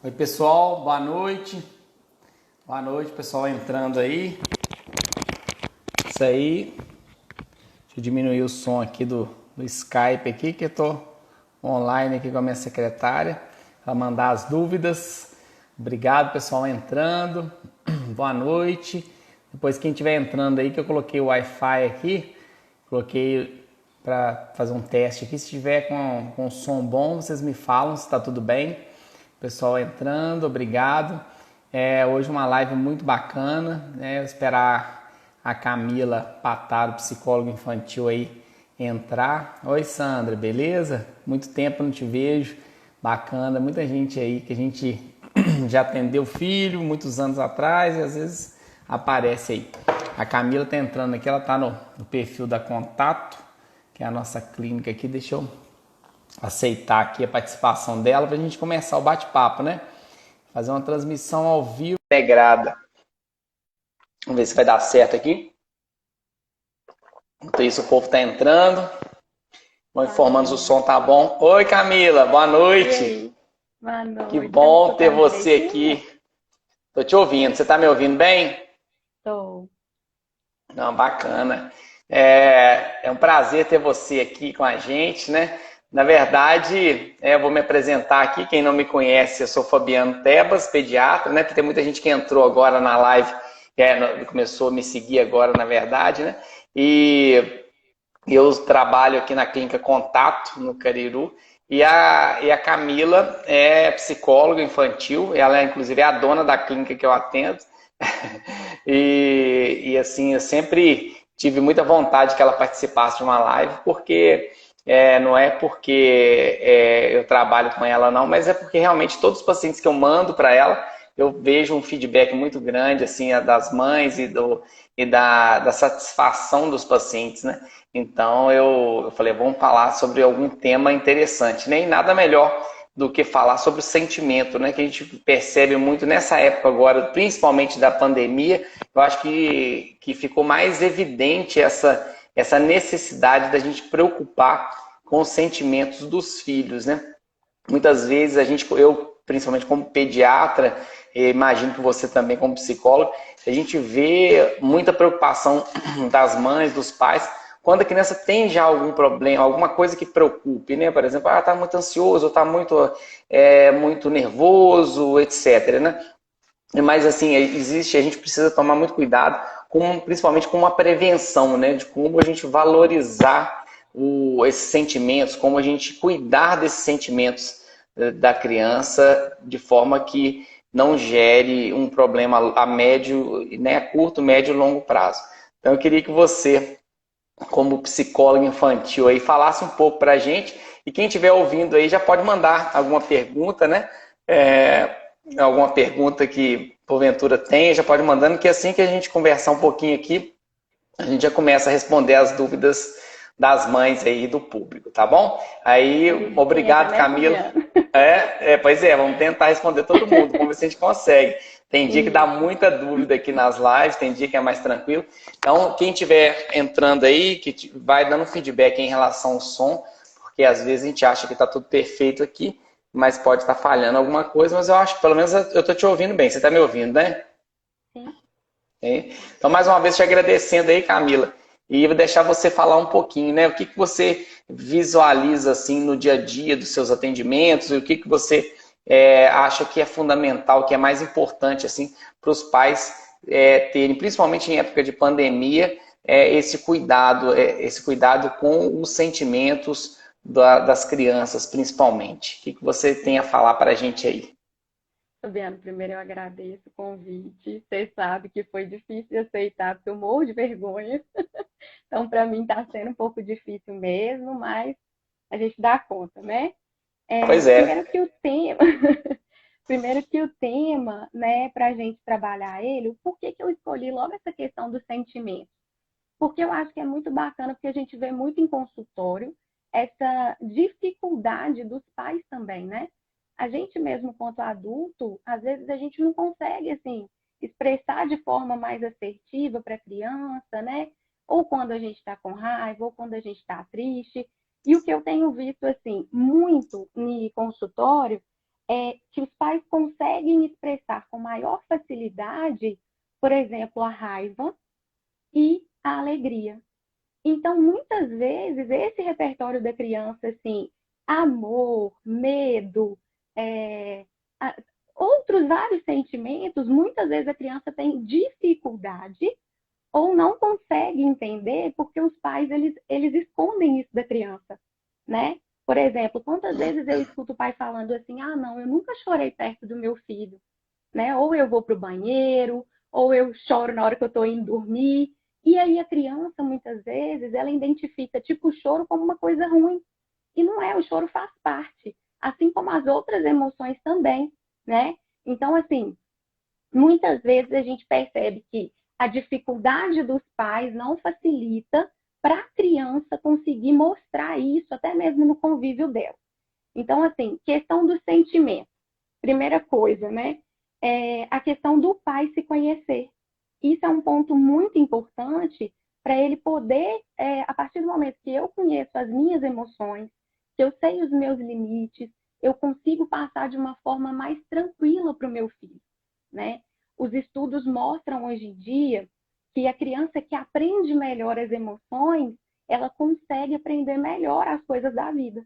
Oi, pessoal, boa noite. Boa noite, pessoal entrando aí. Isso aí. Deixa eu diminuir o som aqui do Skype aqui, que eu tô online aqui com a minha secretária para mandar as dúvidas. Obrigado, pessoal entrando. Boa noite. Depois quem estiver entrando aí, que eu coloquei o Wi-Fi aqui, coloquei para fazer um teste aqui. Se tiver com som bom, vocês me falam se está tudo bem. Pessoal entrando, obrigado. Hoje uma live muito bacana, né? Eu esperar a Camila Pataro, psicóloga infantil aí, entrar. Oi, Sandra, beleza? Muito tempo não te vejo. Bacana, muita gente aí que a gente já atendeu filho muitos anos atrás e às vezes aparece aí. A Camila tá entrando aqui, ela tá no perfil da Contato, que é a nossa clínica aqui. Deixa eu aceitar aqui a participação dela para a gente começar o bate-papo, né? Fazer uma transmissão ao vivo integrada. Vamos ver se vai dar certo aqui. Enquanto isso, o povo tá entrando. Vão informando se o som tá bom. Oi, Camila, boa noite. Boa noite. Que Tá me bom ter escutando você direitinho? aqui. Tô te ouvindo. Você tá me ouvindo bem? Tô. Não, bacana. É um prazer ter você aqui com a gente, né? Na verdade, eu vou me apresentar aqui. Quem não me conhece, eu sou Fabiano Tebas, pediatra, né? Tem muita gente que entrou agora na live, começou a me seguir agora, na verdade, né? E eu trabalho aqui na Clínica Contato, no Cariru, e a Camila é psicóloga infantil, ela, inclusive, é a dona da clínica que eu atendo. E assim, eu sempre tive muita vontade que ela participasse de uma live, porque não é porque eu trabalho com ela não, mas é porque realmente todos os pacientes que eu mando para ela, eu vejo um feedback muito grande assim das mães e da satisfação dos pacientes, né? Então eu falei, vamos falar sobre algum tema interessante, né? E nada melhor do que falar sobre o sentimento, né? Que a gente percebe muito nessa época agora, principalmente da pandemia. Eu acho que ficou mais evidente essa necessidade da gente preocupar com os sentimentos dos filhos, né? Muitas vezes eu principalmente como pediatra, imagino que você também como psicólogo, a gente vê muita preocupação das mães, dos pais, quando a criança tem já algum problema, alguma coisa que preocupe, né? Por exemplo, tá muito ansioso, tá muito nervoso, etc, né? Mas assim, a gente precisa tomar muito cuidado, principalmente com uma prevenção, né? De como a gente valorizar esses sentimentos, como a gente cuidar desses sentimentos da criança de forma que não gere um problema a médio, né, a curto, médio e longo prazo. Então eu queria que você, como psicólogo infantil, aí, falasse um pouco para a gente, e quem estiver ouvindo aí já pode mandar alguma pergunta, né? Alguma pergunta que porventura tenha, já pode mandando, que assim que a gente conversar um pouquinho aqui, a gente já começa a responder as dúvidas das mães aí do público, tá bom? Aí, A gente tenta, obrigado, né, Camila. Fabiano? Pois é, vamos tentar responder todo mundo, vamos ver se a gente consegue. Tem dia que dá Isso. muita dúvida aqui nas lives, tem dia que é mais tranquilo. Então, quem estiver entrando aí, que vai dando feedback em relação ao som, porque às vezes a gente acha que está tudo perfeito aqui, mas pode estar falhando alguma coisa, mas eu acho que pelo menos eu estou te ouvindo bem. Você está me ouvindo, né? Sim. Então, mais uma vez, te agradecendo aí, Camila, e vou deixar você falar um pouquinho, né? O que você visualiza assim no dia a dia dos seus atendimentos, e o que você acha que é fundamental, que é mais importante assim para os pais terem, principalmente em época de pandemia, esse cuidado com os sentimentos das crianças, principalmente. O que você tem a falar para a gente aí? Fabiano, primeiro eu agradeço o convite. Você sabe que foi difícil de aceitar, porque eu morro de vergonha. Então, para mim, está sendo um pouco difícil mesmo, mas a gente dá conta, né? Pois Primeiro é. que o tema, primeiro que o tema, né, para a gente trabalhar ele, por que eu escolhi logo essa questão do sentimento? Porque eu acho que é muito bacana, porque a gente vê muito em consultório essa dificuldade dos pais também, né? A gente mesmo, quanto adulto, às vezes a gente não consegue, assim, expressar de forma mais assertiva para a criança, né? Ou quando a gente está com raiva, ou quando a gente está triste. E o que eu tenho visto, assim, muito em consultório é que os pais conseguem expressar com maior facilidade, por exemplo, a raiva e a alegria. Então, muitas vezes, esse repertório da criança, assim, amor, medo, é, a- outros vários sentimentos, muitas vezes a criança tem dificuldade ou não consegue entender porque os pais, eles escondem isso da criança, né? Por exemplo, quantas vezes eu escuto o pai falando assim, ah, não, eu nunca chorei perto do meu filho, né? Ou eu vou para o banheiro, ou eu choro na hora que eu estou indo dormir. E aí a criança, muitas vezes, ela identifica tipo o choro como uma coisa ruim. E não é, o choro faz parte, assim como as outras emoções também, né? Então, assim, muitas vezes a gente percebe que a dificuldade dos pais não facilita para a criança conseguir mostrar isso, até mesmo no convívio dela. Então, assim, questão do sentimento. Primeira coisa, né? A questão do pai se conhecer. Isso é um ponto muito importante para ele poder, a partir do momento que eu conheço as minhas emoções, que eu sei os meus limites, eu consigo passar de uma forma mais tranquila para o meu filho, né? Os estudos mostram hoje em dia que a criança que aprende melhor as emoções, ela consegue aprender melhor as coisas da vida,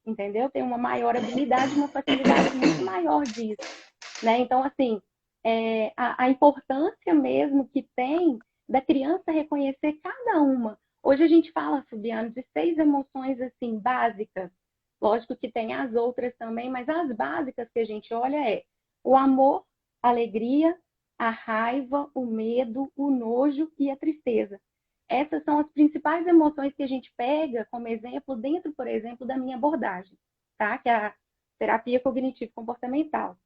entendeu? Tem uma maior habilidade, uma facilidade muito maior disso, né? Então, assim, a importância mesmo que tem da criança reconhecer cada uma. Hoje a gente fala, Fabiano, de 6 emoções, assim, básicas. Lógico que tem as outras também, mas as básicas que a gente olha é o amor, a alegria, a raiva, o medo, o nojo e a tristeza. Essas são as principais emoções que a gente pega como exemplo dentro, por exemplo, da minha abordagem, tá? Que é a terapia cognitivo-comportamental.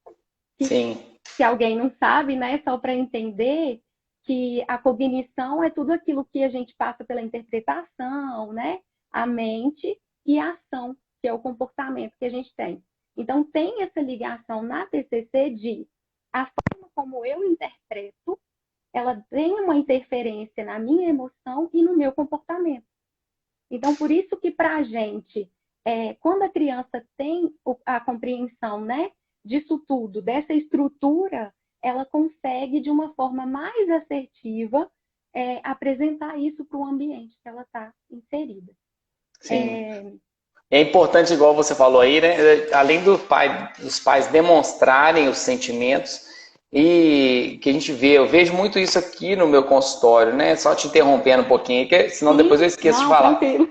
Que, Sim. se alguém não sabe, né, só para entender que a cognição é tudo aquilo que a gente passa pela interpretação, né? A mente e a ação, que é o comportamento que a gente tem. Então, tem essa ligação na TCC de a forma como eu interpreto, ela tem uma interferência na minha emoção e no meu comportamento. Então, por isso que para a gente, quando a criança tem a compreensão, né, disso tudo, dessa estrutura, ela consegue, de uma forma mais assertiva, apresentar isso para o ambiente que ela está inserida. Sim. É importante, igual você falou aí, né? Além dos pais demonstrarem os sentimentos, e que a gente vê, eu vejo muito isso aqui no meu consultório, né? Só te interrompendo um pouquinho, senão Sim, depois eu esqueço de não, falar. tranquilo.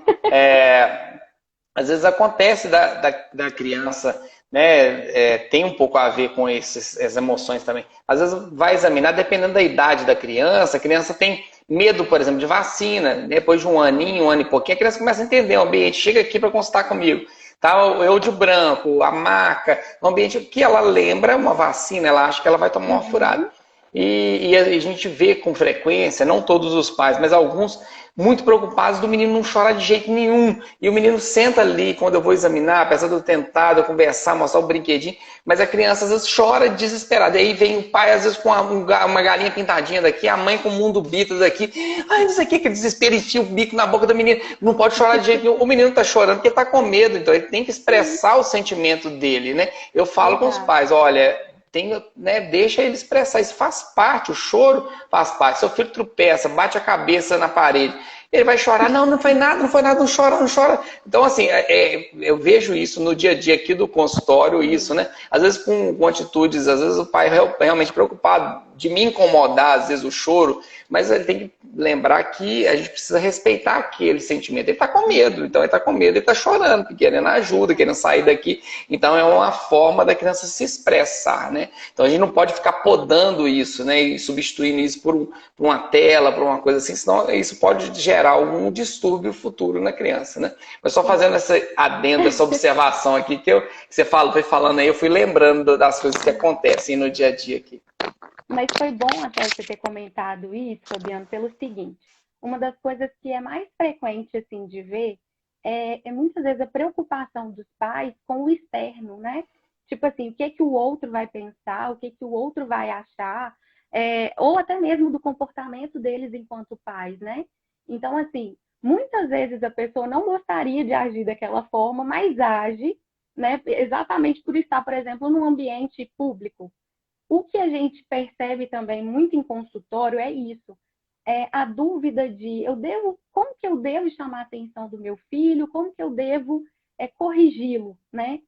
Às vezes acontece da criança, né? Tem um pouco a ver com essas emoções também. Às vezes vai examinar, dependendo da idade da criança, a criança tem medo, por exemplo, de vacina. Depois de um aninho, um ano e pouquinho, a criança começa a entender o ambiente, chega aqui para consultar comigo. Tá, eu de branco, a maca, o ambiente que ela lembra uma vacina, ela acha que ela vai tomar uma furada. Uhum. E a gente vê com frequência, não todos os pais, mas alguns muito preocupados do menino não chorar de jeito nenhum. E o menino senta ali, quando eu vou examinar, apesar de eu tentar, de eu conversar, mostrar o brinquedinho, mas a criança às vezes chora desesperada. E aí vem o pai, às vezes, com uma galinha pintadinha daqui, a mãe com o mundo bito daqui. Ai, não sei o que desespero, enfia o bico na boca do menino. Não pode chorar de jeito nenhum. O menino tá chorando porque tá com medo, então ele tem que expressar o sentimento dele, né? Eu falo com os Exato. pais, olha, né, deixa ele expressar, isso faz parte, o choro faz parte. Seu filho tropeça, bate a cabeça na parede, ele vai chorar, não, não foi nada, não foi nada, não chora, não chora. Então, assim, eu vejo isso no dia a dia aqui do consultório, isso, né? Às vezes com atitudes, às vezes o pai é realmente preocupado de me incomodar, às vezes o choro, mas ele tem que lembrar que a gente precisa respeitar aquele sentimento. Ele está com medo, então ele está com medo, ele está chorando, querendo ajuda, querendo sair daqui. Então é uma forma da criança se expressar, né? Então a gente não pode ficar podando isso, né? E substituindo isso por uma tela, por uma coisa assim, senão isso pode gerar algum distúrbio futuro na criança, né? Mas só fazendo essa adendo, essa observação aqui que você foi falando aí, eu fui lembrando das coisas que acontecem no dia a dia aqui. Mas foi bom até você ter comentado isso, Fabiano, pelo seguinte: uma das coisas que é mais frequente assim de ver é muitas vezes a preocupação dos pais com o externo, né? Tipo assim, o que que o outro vai pensar, o que que o outro vai achar, ou até mesmo do comportamento deles enquanto pais, né? Então, assim, muitas vezes a pessoa não gostaria de agir daquela forma, mas age, né? Exatamente por estar, por exemplo, num ambiente público. O que a gente percebe também muito em consultório é isso. É a dúvida de como que eu devo chamar a atenção do meu filho, como que eu devo corrigi-lo, né?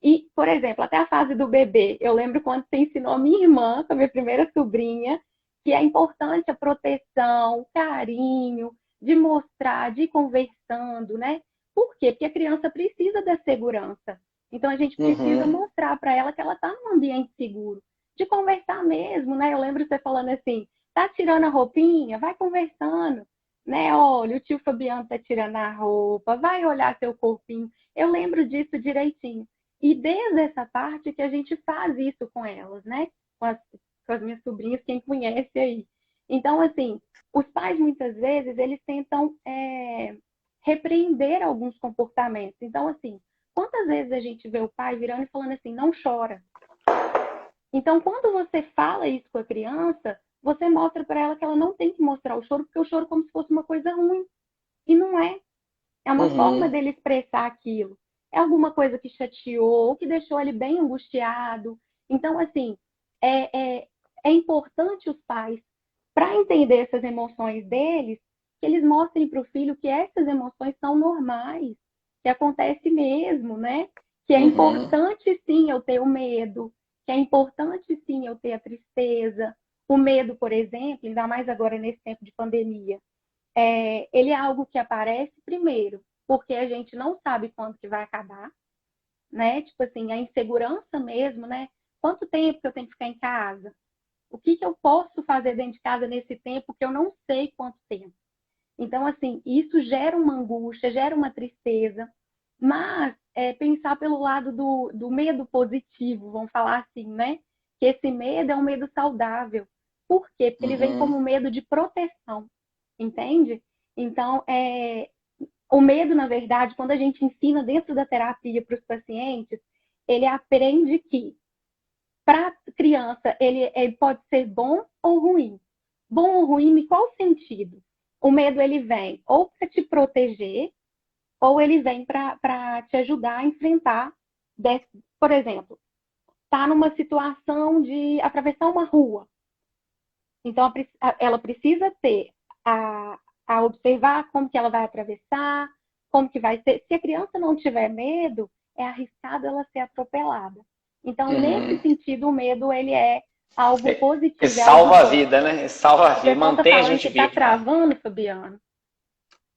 E, por exemplo, até a fase do bebê, eu lembro quando você ensinou a minha irmã, a minha primeira sobrinha, que é importante a proteção, o carinho, de mostrar, de ir conversando, né? Por quê? Porque a criança precisa da segurança. Então, a gente precisa Uhum. mostrar para ela que ela está num ambiente seguro, de conversar mesmo, né? Eu lembro você falando assim, tá tirando a roupinha? Vai conversando, né? Olha, o tio Fabiano tá tirando a roupa, vai olhar seu corpinho. Eu lembro disso direitinho. E desde essa parte que a gente faz isso com elas, né? Com as minhas sobrinhas, quem conhece aí. Então, assim, os pais muitas vezes eles tentam repreender alguns comportamentos. Então, assim, quantas vezes a gente vê o pai virando e falando assim, não chora. Então, quando você fala isso com a criança, você mostra para ela que ela não tem que mostrar o choro, porque o choro é como se fosse uma coisa ruim. E não é. É uma forma Uhum. dele expressar aquilo. É alguma coisa que chateou, ou que deixou ele bem angustiado. Então, assim, é importante os pais, para entender essas emoções deles, que eles mostrem para o filho que essas emoções são normais, que acontece mesmo, né? Que é Uhum. importante sim eu ter o medo, que é importante sim eu ter a tristeza. O medo, por exemplo, ainda mais agora nesse tempo de pandemia, ele é algo que aparece primeiro, porque a gente não sabe quando que vai acabar, né? Tipo assim, a insegurança mesmo, né? Quanto tempo que eu tenho que ficar em casa? O que que eu posso fazer dentro de casa nesse tempo que eu não sei quanto tempo? Então, assim, isso gera uma angústia, gera uma tristeza, mas pensar pelo lado do medo positivo, vamos falar assim, né? Que esse medo é um medo saudável. Por quê? Porque ele vem Uhum. como medo de proteção, entende? Então, o medo, na verdade, quando a gente ensina dentro da terapia para os pacientes, ele aprende que para a criança ele pode ser bom ou ruim. Bom ou ruim em qual sentido? O medo ele vem ou para te proteger, ou ele vem para te ajudar a enfrentar, por exemplo, está numa situação de atravessar uma rua. Então, ela precisa ter a observar como que ela vai atravessar, como que vai ser. Se a criança não tiver medo, é arriscado ela ser atropelada. Então, nesse Uhum. sentido, o medo ele é algo E positivo, é algo salva a bom. vida, né? E salva a O vida, pessoal está mantém a falando gente que está vivo. travando, Fabiano.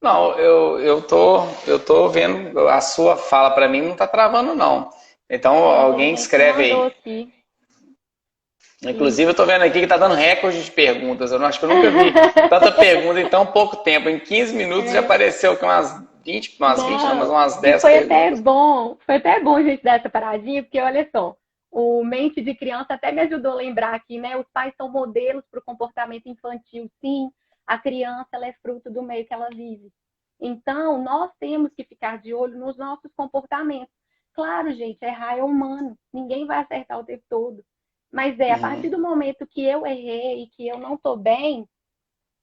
Não, eu tô vendo a sua fala para mim não tá travando não. Então Tem alguém gente que escreve mandou aí. aqui. Inclusive eu Isso. tô vendo aqui que tá dando recorde de perguntas. Eu não acho que eu nunca vi tanta pergunta em tão pouco tempo. Em 15 minutos já É, apareceu que umas 20 não, mas não, umas e 10 perguntas. foi até bom a gente dar essa paradinha, porque olha só, o Mente de Criança até me ajudou a lembrar aqui, né? Os pais são modelos para o comportamento infantil, sim. A criança, ela é fruto do meio que ela vive. Então, nós temos que ficar de olho nos nossos comportamentos. Claro, gente, errar é humano, ninguém vai acertar o tempo todo. Mas a partir Uhum. do momento que eu errei e que eu não estou bem,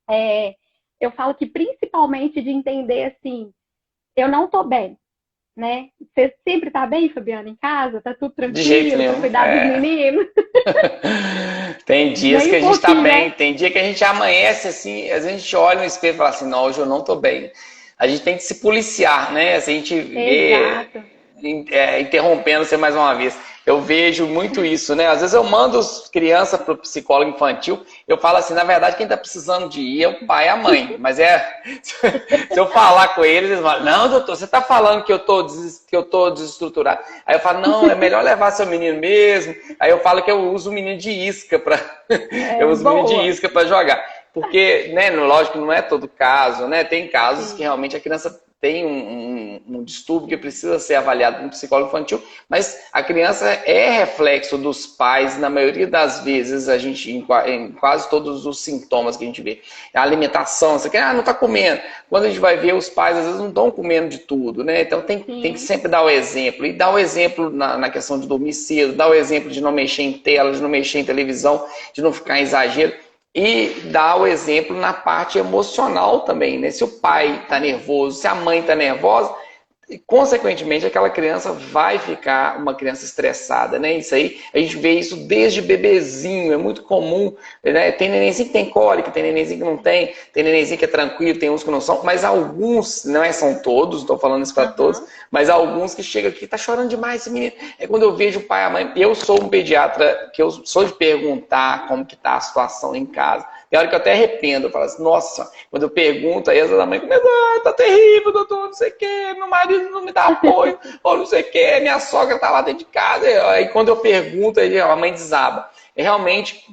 é, eu falo que principalmente de entender assim, eu não tô bem, né? Você sempre tá bem, Fabiana, em casa? Tá tudo De jeito tranquilo para nenhum. cuidar dos meninos? Tem dias que Nem um a gente tá pouquinho, bem, né? tem dia que a gente amanhece assim, às vezes a gente olha no espelho e fala assim, não, hoje eu não tô bem. A gente tem que se policiar, né? Assim, a gente vê, Exato. interrompendo você mais uma vez, eu vejo muito isso, né? Às vezes eu mando as crianças para o psicólogo infantil, eu falo assim, na verdade quem está precisando de ir é o pai e a mãe, mas se eu falar com eles, eles falam, não, doutor, você está falando que eu tô desestruturado. Aí eu falo, não, é melhor levar seu menino mesmo. Aí eu falo que eu uso o menino de isca para eu É, uso o menino de boa. isca para jogar. Porque, né, lógico que não é todo caso, né? Tem casos que Sim, realmente a criança tem um distúrbio que precisa ser avaliado no psicólogo infantil, mas a criança é reflexo dos pais, na maioria das vezes, em quase todos os sintomas que a gente vê. A alimentação, você quer, não está comendo. Quando a gente vai ver, os pais às vezes não estão comendo de tudo, né? Então tem que sim, sempre dar o exemplo. E dar o exemplo na questão de dormir cedo, dar o exemplo de não mexer em tela, de não mexer em televisão, de não ficar em exagero. E dar o exemplo na parte emocional também, né? Se o pai está nervoso, se a mãe está nervosa, consequentemente, aquela criança vai ficar uma criança estressada, né? Isso aí, a gente vê isso desde bebezinho, é muito comum, né? Tem nenenzinho que tem cólica, tem nenenzinho que não tem nenenzinho que é tranquilo, tem uns que não são, mas alguns, não são todos, não estou falando isso para todos, mas alguns que chegam aqui, tá chorando demais esse menino. É quando eu vejo o pai e a mãe, eu sou um pediatra, que eu sou de perguntar como que tá a situação em casa. Tem hora que eu até arrependo, eu falo assim, nossa, quando eu pergunto, aí as da mãe começam, tá terrível, doutor, não sei o quê, meu marido não me dá apoio, ou não sei o quê, minha sogra tá lá dentro de casa. Aí quando eu pergunto, aí a mãe desaba. É realmente,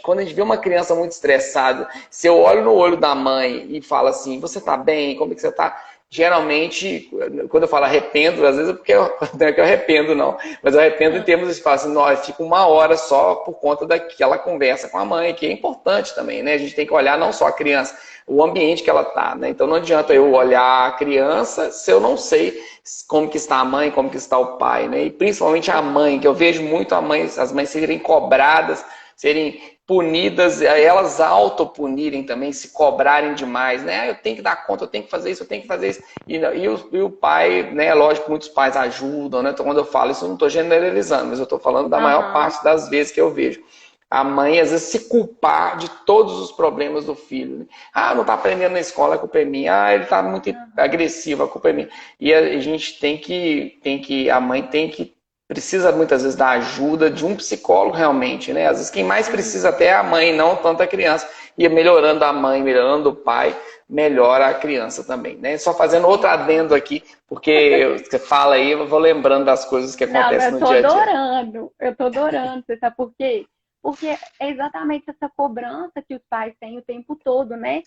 quando a gente vê uma criança muito estressada, se eu olho no olho da mãe e falo assim, você tá bem, como é que você tá? Geralmente, quando eu falo arrependo, às vezes é porque não é que eu arrependo, não. Mas eu arrependo em termos de falar assim, nós fica uma hora só por conta daquela conversa com a mãe, que é importante também, né? A gente tem que olhar não só a criança, o ambiente que ela tá, né? Então não adianta eu olhar a criança se eu não sei como que está a mãe, como que está o pai, né? E principalmente a mãe, que eu vejo muito as mães serem cobradas, serem punidas, elas autopunirem também, se cobrarem demais, né? Eu tenho que dar conta, eu tenho que fazer isso, eu tenho que fazer isso. E o pai, né? Lógico, muitos pais ajudam, né? Então, quando eu falo isso, eu não estou generalizando, mas eu estou falando da maior parte das vezes que eu vejo. A mãe, às vezes, se culpar de todos os problemas do filho. Né? Ah, não está aprendendo na escola, a culpa é minha. Ah, ele está muito agressivo, a culpa é minha. E a gente a mãe precisa muitas vezes da ajuda de um psicólogo realmente, né? Às vezes quem mais precisa até é a mãe, não tanto a criança. E melhorando a mãe, melhorando o pai, melhora a criança também, né? Só fazendo outro adendo aqui, porque você fala aí, eu vou lembrando das coisas que acontecem no dia a dia. Eu tô adorando, você sabe por quê? Porque é exatamente essa cobrança que os pais têm o tempo todo, né?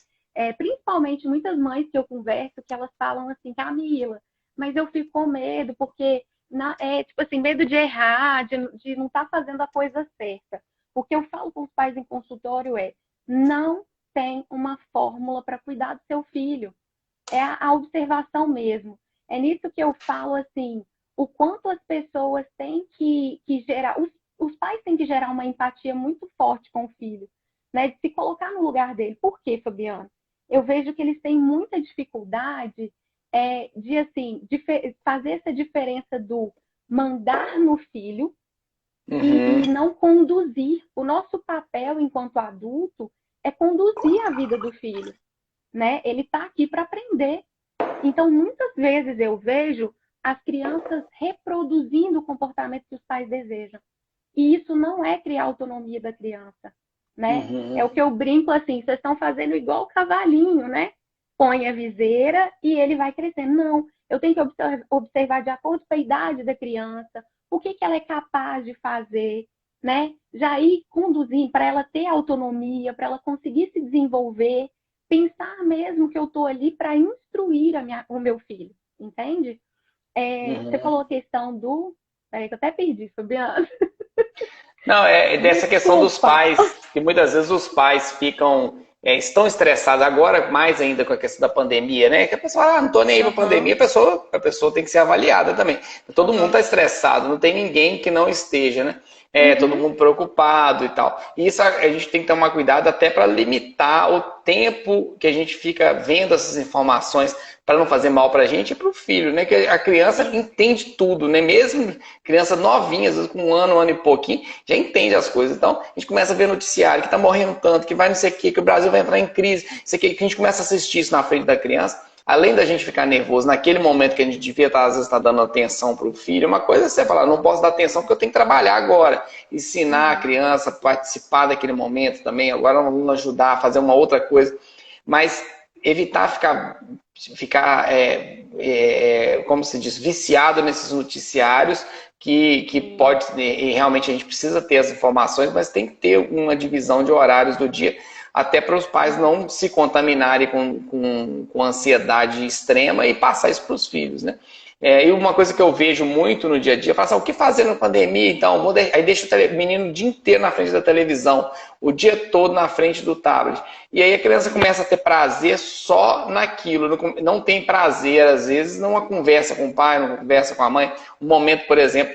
Principalmente muitas mães que eu converso, que elas falam assim, Camila, mas eu fico com medo, porque tipo assim, medo de errar, de não estar fazendo a coisa certa. O que eu falo com os pais em consultório não tem uma fórmula para cuidar do seu filho. É a observação mesmo. É nisso que eu falo assim, o quanto as pessoas têm que gerar, os pais têm que gerar uma empatia muito forte com o filho, né? De se colocar no lugar dele. Por quê, Fabiana? Eu vejo que eles têm muita dificuldade de fazer essa diferença do mandar no filho e não conduzir. O nosso papel enquanto adulto é conduzir a vida do filho, né? Ele está aqui para aprender. Então, muitas vezes eu vejo as crianças reproduzindo o comportamento que os pais desejam. E isso não é criar autonomia da criança, né? É o que eu brinco assim, vocês estão fazendo igual o cavalinho, né? Põe a viseira e ele vai crescendo. Não, eu tenho que observar de acordo com a idade da criança, o que ela é capaz de fazer, né? Já ir conduzindo para ela ter autonomia, para ela conseguir se desenvolver, pensar mesmo que eu estou ali para instruir o meu filho, entende? Você falou a questão do... Peraí, que eu até perdi, Fabiana. Não, dessa questão dos pais, que muitas vezes os pais estão estressados agora, mais ainda com a questão da pandemia, né? Que a pessoa, não tô nem aí pra pandemia, a pessoa tem que ser avaliada também. Todo mundo tá estressado, não tem ninguém que não esteja, né? Todo mundo preocupado e tal. E isso a gente tem que tomar cuidado até para limitar o tempo que a gente fica vendo essas informações para não fazer mal para a gente e para o filho, né? Que a criança entende tudo, né? Mesmo criança novinha, às vezes com um ano e pouquinho, já entende as coisas. Então, a gente começa a ver noticiário que tá morrendo tanto, que vai não sei o quê, que o Brasil vai entrar em crise, isso aqui, que a gente começa a assistir isso na frente da criança. Além da gente ficar nervoso naquele momento que a gente devia estar, às vezes, estar dando atenção para o filho, uma coisa é você falar, não posso dar atenção porque eu tenho que trabalhar agora. Ensinar a criança a participar daquele momento também, agora vamos ajudar a fazer uma outra coisa. Mas evitar ficar como se diz, viciado nesses noticiários que pode, e realmente a gente precisa ter as informações, mas tem que ter uma divisão de horários do dia, até para os pais não se contaminarem com ansiedade extrema e passar isso para os filhos, né? E uma coisa que eu vejo muito no dia a dia, eu falo assim, o que fazer na pandemia? Então, aí deixa o menino o dia inteiro na frente da televisão, o dia todo na frente do tablet. E aí a criança começa a ter prazer só naquilo, não tem prazer, às vezes, numa conversa com o pai, numa conversa com a mãe. Um momento, por exemplo,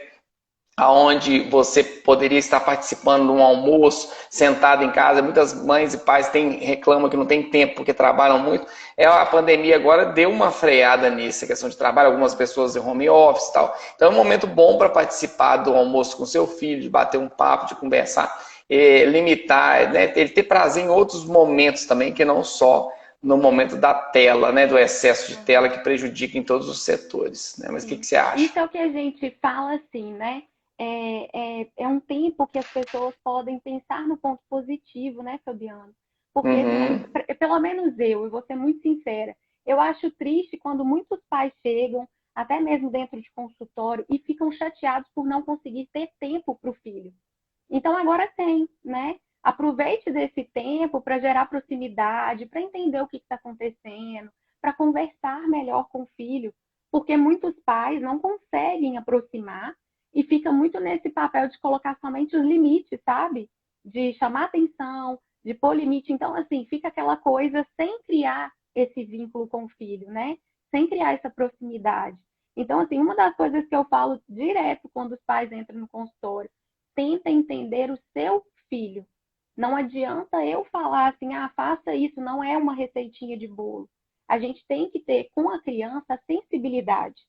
aonde você poderia estar participando de um almoço, sentado em casa. Muitas mães e pais reclamam que não tem tempo porque trabalham muito. A pandemia agora deu uma freada nisso, a questão de trabalho, algumas pessoas em home office e tal. Então é um momento bom para participar do almoço com seu filho, de bater um papo, de conversar, limitar, né? Ele ter prazer em outros momentos também, que não só no momento da tela, né, do excesso de tela que prejudica em todos os setores, né? Mas o que você acha? Isso é o que a gente fala assim, né? É um tempo que as pessoas podem pensar no ponto positivo, né, Fabiano? Porque, Uhum. pelo menos eu vou ser muito sincera, eu acho triste quando muitos pais chegam, até mesmo dentro de consultório, e ficam chateados por não conseguir ter tempo para o filho. Então agora tem, né? Aproveite desse tempo para gerar proximidade, para entender o que está acontecendo, para conversar melhor com o filho, porque muitos pais não conseguem aproximar e fica muito nesse papel de colocar somente os limites, sabe? De chamar atenção, de pôr limite. Então, assim, fica aquela coisa sem criar esse vínculo com o filho, né? Sem criar essa proximidade. Então, assim, uma das coisas que eu falo direto quando os pais entram no consultório, tenta entender o seu filho. Não adianta eu falar assim, ah, faça isso, não é uma receitinha de bolo. A gente tem que ter com a criança a sensibilidade.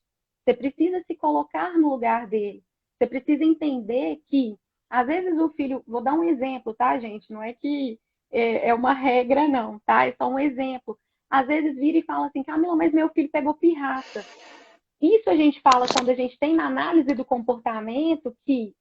Você precisa se colocar no lugar dele. Você precisa entender que, às vezes, o filho. Vou dar um exemplo, tá, gente? Não é que é uma regra, não, tá? É só um exemplo. Às vezes vira e fala assim, Camila, mas meu filho pegou pirraça. Isso a gente fala quando a gente tem na análise do comportamento que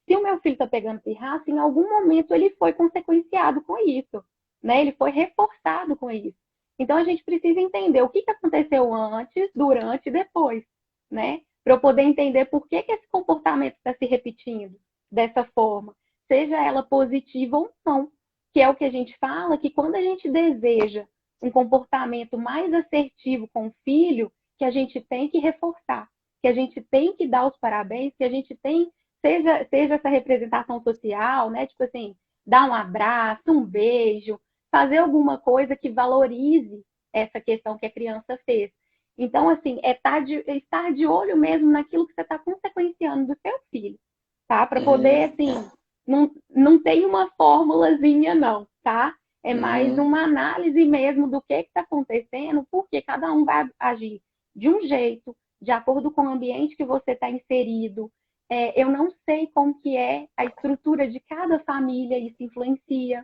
se o meu filho está pegando pirraça, em algum momento ele foi consequenciado com isso, né? Ele foi reforçado com isso. Então a gente precisa entender o que aconteceu antes, durante e depois, né? Para eu poder entender por que esse comportamento está se repetindo dessa forma, seja ela positiva ou não, que é o que a gente fala, que quando a gente deseja um comportamento mais assertivo com o filho, que a gente tem que reforçar, que a gente tem que dar os parabéns, que a gente tem seja essa representação social, né? Tipo assim, dar um abraço, um beijo, fazer alguma coisa que valorize essa questão que a criança fez. Então, assim, estar de olho mesmo naquilo que você está consequenciando do seu filho, tá? Para poder, Uhum. assim, não tem uma formulazinha, não, tá? É mais Uhum. uma análise mesmo do que está acontecendo, porque cada um vai agir de um jeito, de acordo com o ambiente que você está inserido, eu não sei como que é a estrutura de cada família, isso influencia,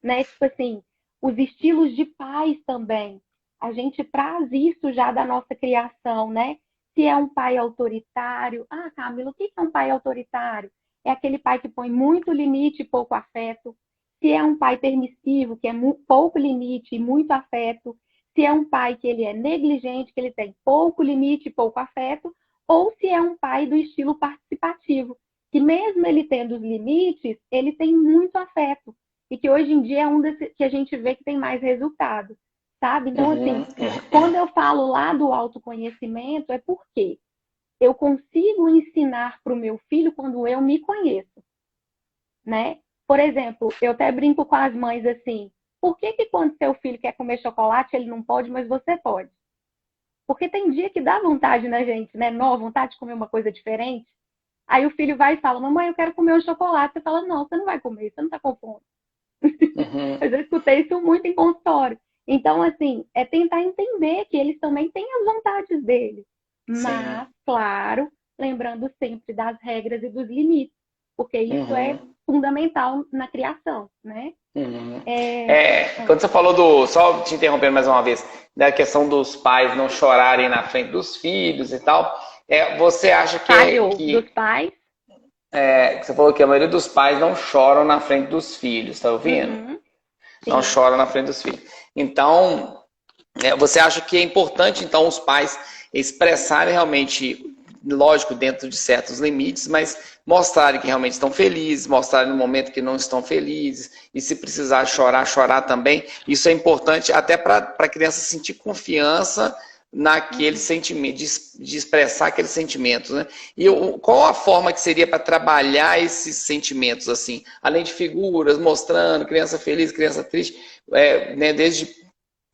né? Tipo assim, os estilos de pais também. A gente traz isso já da nossa criação, né? Se é um pai autoritário, ah, Camila, o que é um pai autoritário? É aquele pai que põe muito limite e pouco afeto. Se é um pai permissivo, que é pouco limite e muito afeto. Se é um pai que ele é negligente, que ele tem pouco limite e pouco afeto, ou se é um pai do estilo participativo, que mesmo ele tendo os limites, ele tem muito afeto, e que hoje em dia é um que a gente vê que tem mais resultado, sabe? Então, assim, Uhum. quando eu falo lá do autoconhecimento, é porque eu consigo ensinar para o meu filho quando eu me conheço, né? Por exemplo, eu até brinco com as mães assim, por que que quando seu filho quer comer chocolate, ele não pode, mas você pode? Porque tem dia que dá vontade na gente, né? Não, vontade de comer uma coisa diferente. Aí o filho vai e fala, mamãe, eu quero comer o chocolate. Você fala, não, você não vai comer, você não tá com fome. Uhum. Eu já escutei isso muito em consultório. Então, assim, é tentar entender que eles também têm as vontades deles. Sim. Mas, claro, lembrando sempre das regras e dos limites. Porque isso é Uhum. fundamental na criação, né? Uhum. É... Quando você falou só te interrompendo mais uma vez, da questão dos pais não chorarem na frente dos filhos e tal, você acha Falhou dos pais. que você falou que a maioria dos pais não choram na frente dos filhos, tá ouvindo? Uhum, Não sim. choram na frente dos filhos. Então, você acha que é importante, então, os pais expressarem realmente, lógico, dentro de certos limites, mas mostrarem que realmente estão felizes, mostrarem no momento que não estão felizes, e se precisar chorar, chorar também. Isso é importante até para a criança sentir confiança naquele Uhum. sentimento, de expressar aqueles sentimentos, né? E qual a forma que seria para trabalhar esses sentimentos, assim? Além de figuras, mostrando criança feliz, criança triste, né, desde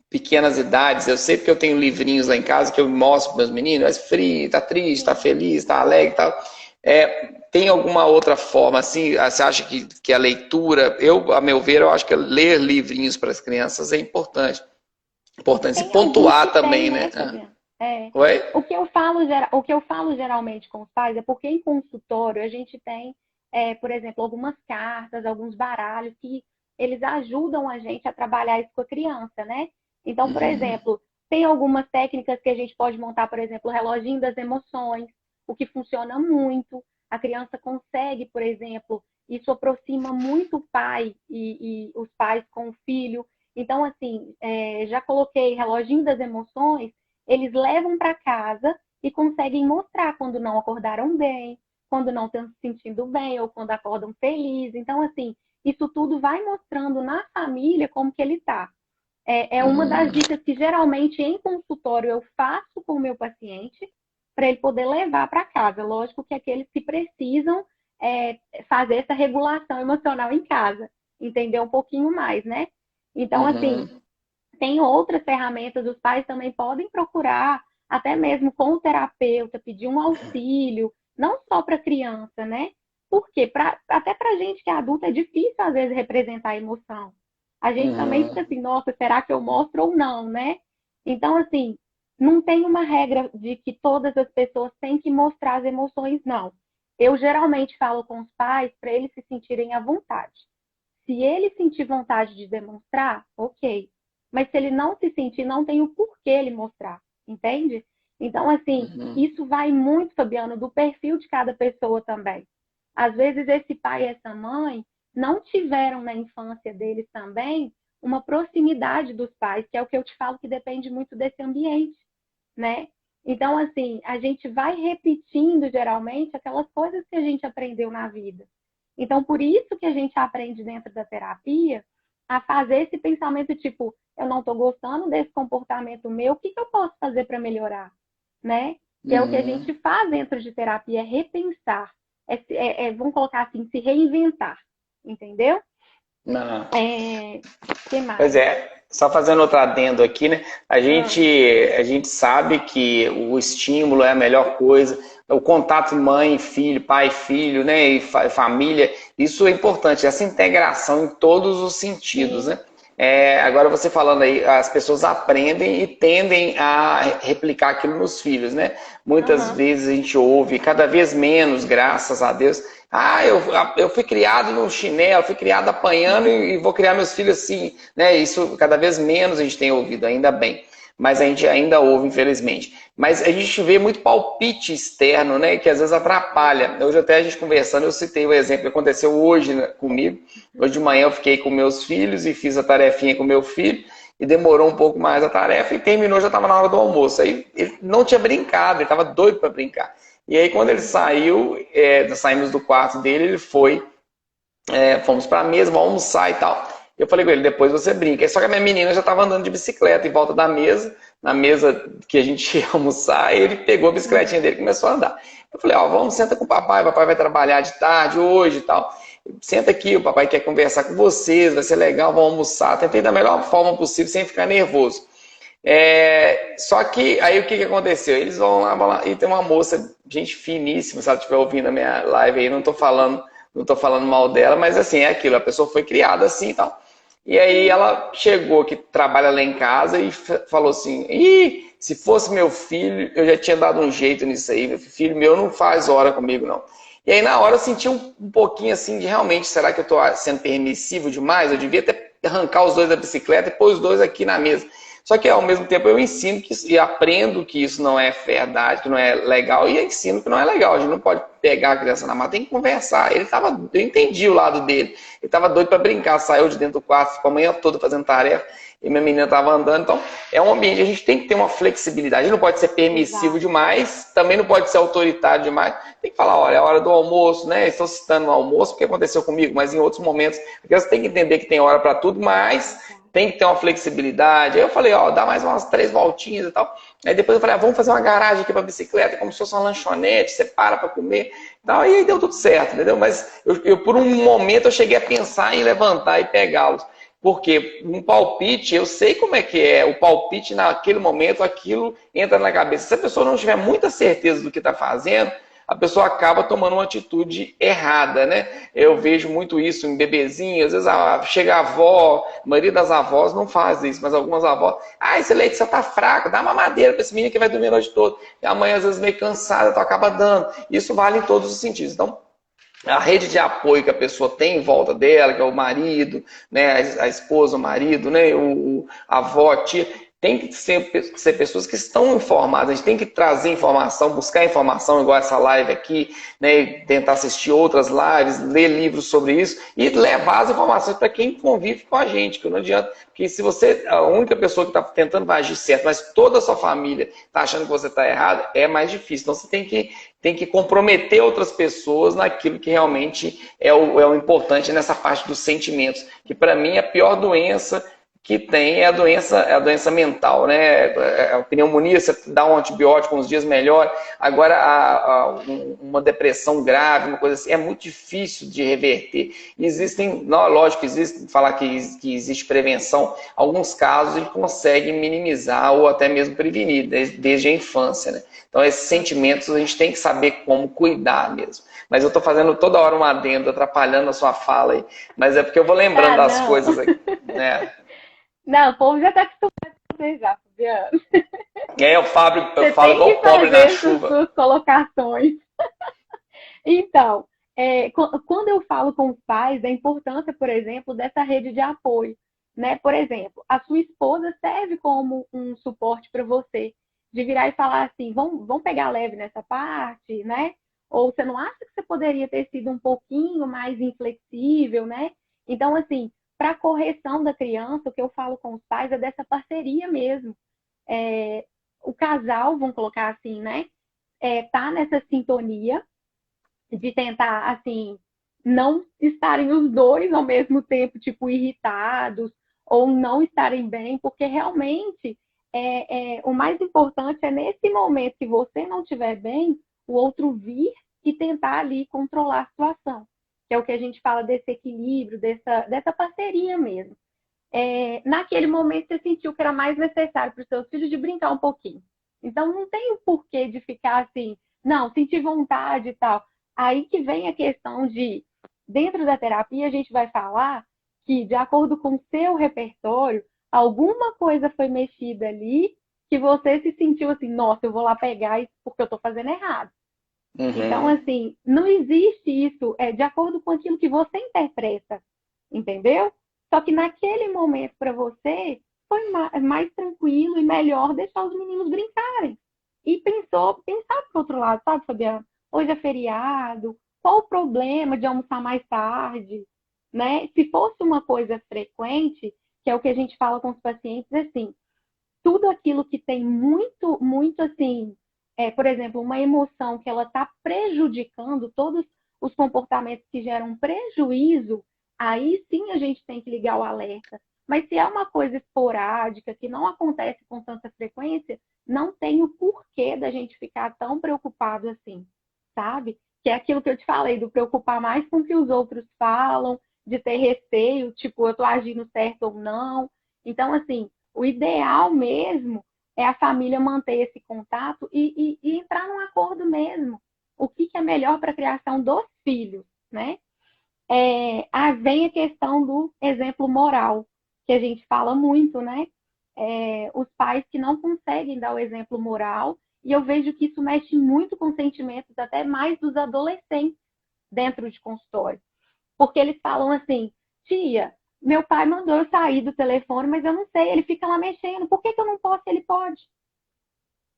pequenas idades. Eu sei porque eu tenho livrinhos lá em casa que eu mostro para meus meninos, é frio, tá triste, tá feliz, tá alegre e tal. Tem alguma outra forma, assim, você acha que a leitura, a meu ver, eu acho que ler livrinhos para as crianças é importante. Importante se Tem alguns que pontuar tem, também, né? né, Fabiano? É. Oi? O que eu falo geralmente com os pais é porque em consultório a gente tem, por exemplo, algumas cartas, alguns baralhos que eles ajudam a gente a trabalhar isso com a criança, né? Então, por Uhum. exemplo, tem algumas técnicas que a gente pode montar, por exemplo, o reloginho das emoções, o que funciona muito. A criança consegue, por exemplo, isso aproxima muito o pai e os pais com o filho. Então, assim, já coloquei reloginho das emoções, eles levam para casa e conseguem mostrar quando não acordaram bem, quando não estão se sentindo bem ou quando acordam felizes. Então, assim, isso tudo vai mostrando na família como que ele está. É uma das dicas que geralmente em consultório eu faço com o meu paciente para ele poder levar para casa. Lógico que aqueles que precisam fazer essa regulação emocional em casa, entender um pouquinho mais, né? Então, assim, Uhum. tem outras ferramentas, os pais também podem procurar, até mesmo com o terapeuta, pedir um auxílio, não só para criança, né? Porque até para gente que é adulta é difícil, às vezes, representar a emoção. A gente também fica Uhum. assim, nossa, será que eu mostro ou não, né? Então, assim, não tem uma regra de que todas as pessoas têm que mostrar as emoções, não. Eu geralmente falo com os pais para eles se sentirem à vontade. Se ele sentir vontade de demonstrar, ok. Mas se ele não se sentir, não tem o porquê ele mostrar, entende? Então, assim, Uhum. isso vai muito, Fabiano, do perfil de cada pessoa também. Às vezes, esse pai e essa mãe não tiveram na infância deles também uma proximidade dos pais, que é o que eu te falo que depende muito desse ambiente, né? Então, assim, a gente vai repetindo geralmente aquelas coisas que a gente aprendeu na vida. Então, por isso que a gente aprende dentro da terapia a fazer esse pensamento tipo, eu não estou gostando desse comportamento meu, o que, que eu posso fazer para melhorar, né? Que é o que a Uhum. gente faz dentro de terapia, é repensar, vamos colocar assim, se reinventar, entendeu? Não. Que Pois mais? é, só fazendo outro adendo aqui, né? A Ah, gente, a gente sabe que o estímulo é a melhor coisa, o contato mãe, filho, pai, filho, né? E família, isso é importante, essa integração em todos os sentidos, sim, né? Agora você falando aí, as pessoas aprendem e tendem a replicar aquilo nos filhos, né? Muitas aham, vezes a gente ouve, cada vez menos, graças a Deus. Eu fui criado no chinelo, fui criado apanhando e vou criar meus filhos assim, né? Isso cada vez menos a gente tem ouvido, ainda bem. Mas a gente ainda ouve, infelizmente. Mas a gente vê muito palpite externo, né? Que às vezes atrapalha. Hoje até a gente conversando, eu citei o exemplo que aconteceu hoje, né, comigo. Hoje de manhã eu fiquei com meus filhos e fiz a tarefinha com meu filho. E demorou um pouco mais a tarefa e terminou, já estava na hora do almoço. Aí ele não tinha brincado, ele estava doido para brincar. E aí, quando ele saiu, nós saímos do quarto dele, ele foi, fomos para a mesa, vamos almoçar e tal. Eu falei com ele, depois você brinca. Só que a minha menina já estava andando de bicicleta em volta da mesa, na mesa que a gente ia almoçar, e ele pegou a bicicletinha dele e começou a andar. Eu falei, ó, vamos, senta com o papai vai trabalhar de tarde hoje e tal. Senta aqui, o papai quer conversar com vocês, vai ser legal, vamos almoçar. Tentei da melhor forma possível, sem ficar nervoso. Só que aí o que aconteceu? Eles vão lá, e tem uma moça, gente finíssima, se ela estiver ouvindo a minha live aí, não tô falando mal dela, mas assim, é aquilo, a pessoa foi criada assim e tal. E aí ela chegou, que trabalha lá em casa, e falou assim, ih, se fosse meu filho, eu já tinha dado um jeito nisso aí, meu filho meu não faz hora comigo, não. E aí na hora eu senti um pouquinho assim de realmente, será que eu tô sendo permissivo demais? Eu devia até arrancar os dois da bicicleta e pôr os dois aqui na mesa. Só que ao mesmo tempo eu ensino e aprendo que isso não é verdade, que não é legal, e eu ensino que não é legal. A gente não pode pegar a criança na mão, tem que conversar. Eu entendi o lado dele. Ele estava doido para brincar, saiu de dentro do quarto, ficou a manhã toda fazendo tarefa, e minha menina estava andando. Então, é um ambiente, a gente tem que ter uma flexibilidade. A gente não pode ser permissivo exato. demais, também não pode ser autoritário demais. Tem que falar, olha, é a hora do almoço, né? Estou citando o almoço porque aconteceu comigo, mas em outros momentos, a criança tem que entender que tem hora para tudo, mas tem que ter uma flexibilidade. Aí eu falei, ó, dá mais umas 3 voltinhas e tal. Aí depois eu falei, vamos fazer uma garagem aqui para bicicleta, como se fosse uma lanchonete, você para comer. Tal. E aí deu tudo certo, entendeu? Mas por um momento eu cheguei a pensar em levantar e pegá-los. Porque um palpite, eu sei como é que é. O palpite naquele momento, aquilo entra na cabeça. Se a pessoa não tiver muita certeza do que está fazendo, a pessoa acaba tomando uma atitude errada, né? Eu vejo muito isso em bebezinho, às vezes chega a avó, a maioria das avós não faz isso, mas algumas avós, esse leite só tá fraco, dá uma madeira para esse menino que vai dormir a noite toda. E a mãe às vezes meio cansada, tu acaba dando. Isso vale em todos os sentidos. Então, a rede de apoio que a pessoa tem em volta dela, que é o marido, né, a esposa, o marido, né, a avó, a tia, tem que ser pessoas que estão informadas. A gente tem que trazer informação, buscar informação, igual essa live aqui, né, tentar assistir outras lives, ler livros sobre isso e levar as informações para quem convive com a gente, que não adianta. Porque se você, a única pessoa que está tentando agir certo, mas toda a sua família está achando que você está errado, é mais difícil. Então você tem que comprometer outras pessoas naquilo que realmente é o importante nessa parte dos sentimentos, que para mim é a pior doença que tem é a doença mental, né? A pneumonia, você dá um antibiótico, uns dias melhor. Agora, uma depressão grave, uma coisa assim, é muito difícil de reverter. Existem, não, lógico, existe, falar que existe prevenção, alguns casos ele consegue minimizar ou até mesmo prevenir, desde a infância, né? Então, esses sentimentos a gente tem que saber como cuidar mesmo. Mas eu estou fazendo toda hora um adendo, atrapalhando a sua fala aí. Mas é porque eu vou lembrando das coisas aqui, né? Não, o povo já está acostumado com você já, Fabiano. Eu Você falo tem igual que pobre na fazer essas chuva. suas colocações. Então, quando eu falo com os pais, a importância, por exemplo, dessa rede de apoio, né? Por exemplo, a sua esposa serve como um suporte para você, de virar e falar assim, vamos pegar leve nessa parte, né? Ou você não acha que você poderia ter sido um pouquinho mais inflexível, né? Então, assim, para a correção da criança, o que eu falo com os pais é dessa parceria mesmo. O casal, vamos colocar assim, né? Tá nessa sintonia de tentar, assim, não estarem os dois ao mesmo tempo, tipo, irritados ou não estarem bem, porque realmente o mais importante é nesse momento que você não estiver bem, o outro vir e tentar ali controlar a situação, que é o que a gente fala desse equilíbrio, dessa parceria mesmo. Naquele momento você sentiu que era mais necessário para os seus filhos de brincar um pouquinho. Então não tem o porquê de ficar assim, não, sentir vontade e tal. Aí que vem a questão de, dentro da terapia, a gente vai falar que, de acordo com o seu repertório, alguma coisa foi mexida ali que você se sentiu assim, nossa, eu vou lá pegar isso porque eu estou fazendo errado. Então, Uhum. assim, não existe isso de acordo com aquilo que você interpreta, entendeu? Só que naquele momento, para você, foi mais tranquilo e melhor deixar os meninos brincarem. E pensar para o outro lado, sabe, Fabiana? Hoje é feriado, qual o problema de almoçar mais tarde? Né? Se fosse uma coisa frequente, que é o que a gente fala com os pacientes, assim, tudo aquilo que tem muito, muito assim, por exemplo, uma emoção que ela está prejudicando todos os comportamentos que geram prejuízo, aí sim a gente tem que ligar o alerta. Mas se é uma coisa esporádica, que não acontece com tanta frequência, não tem o porquê da gente ficar tão preocupado assim, sabe? Que é aquilo que eu te falei, do preocupar mais com o que os outros falam, de ter receio, tipo, eu tô agindo certo ou não. Então, assim, o ideal mesmo é a família manter esse contato e entrar num acordo mesmo. O que é melhor para a criação dos filhos, né? Vem a questão do exemplo moral, que a gente fala muito, né? Os pais que não conseguem dar o exemplo moral, e eu vejo que isso mexe muito com sentimentos até mais dos adolescentes dentro de consultório. Porque eles falam assim, tia, meu pai mandou eu sair do telefone, mas eu não sei, ele fica lá mexendo, por que eu não posso? Ele pode.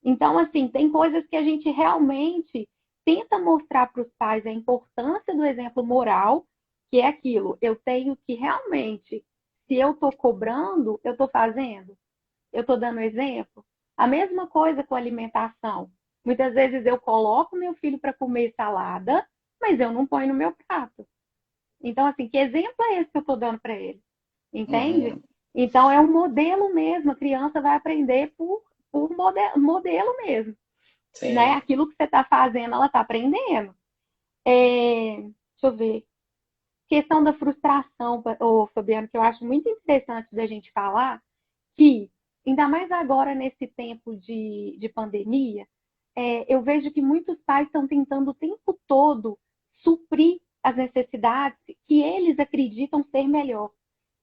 Então, assim, tem coisas que a gente realmente tenta mostrar para os pais a importância do exemplo moral, que é aquilo, eu tenho que realmente, se eu estou cobrando, eu estou fazendo, eu estou dando exemplo. A mesma coisa com a alimentação. Muitas vezes eu coloco meu filho para comer salada, mas eu não ponho no meu prato. Então, assim, que exemplo é esse que eu estou dando para ele? Entende? Uhum. Então, é um modelo mesmo. A criança vai aprender por modelo mesmo. Né? Sim. Aquilo que você está fazendo, ela está aprendendo. Deixa eu ver. Questão da frustração, Fabiano, que eu acho muito interessante da gente falar, que, ainda mais agora nesse tempo de pandemia, eu vejo que muitos pais estão tentando o tempo todo suprir as necessidades que eles acreditam ser melhor.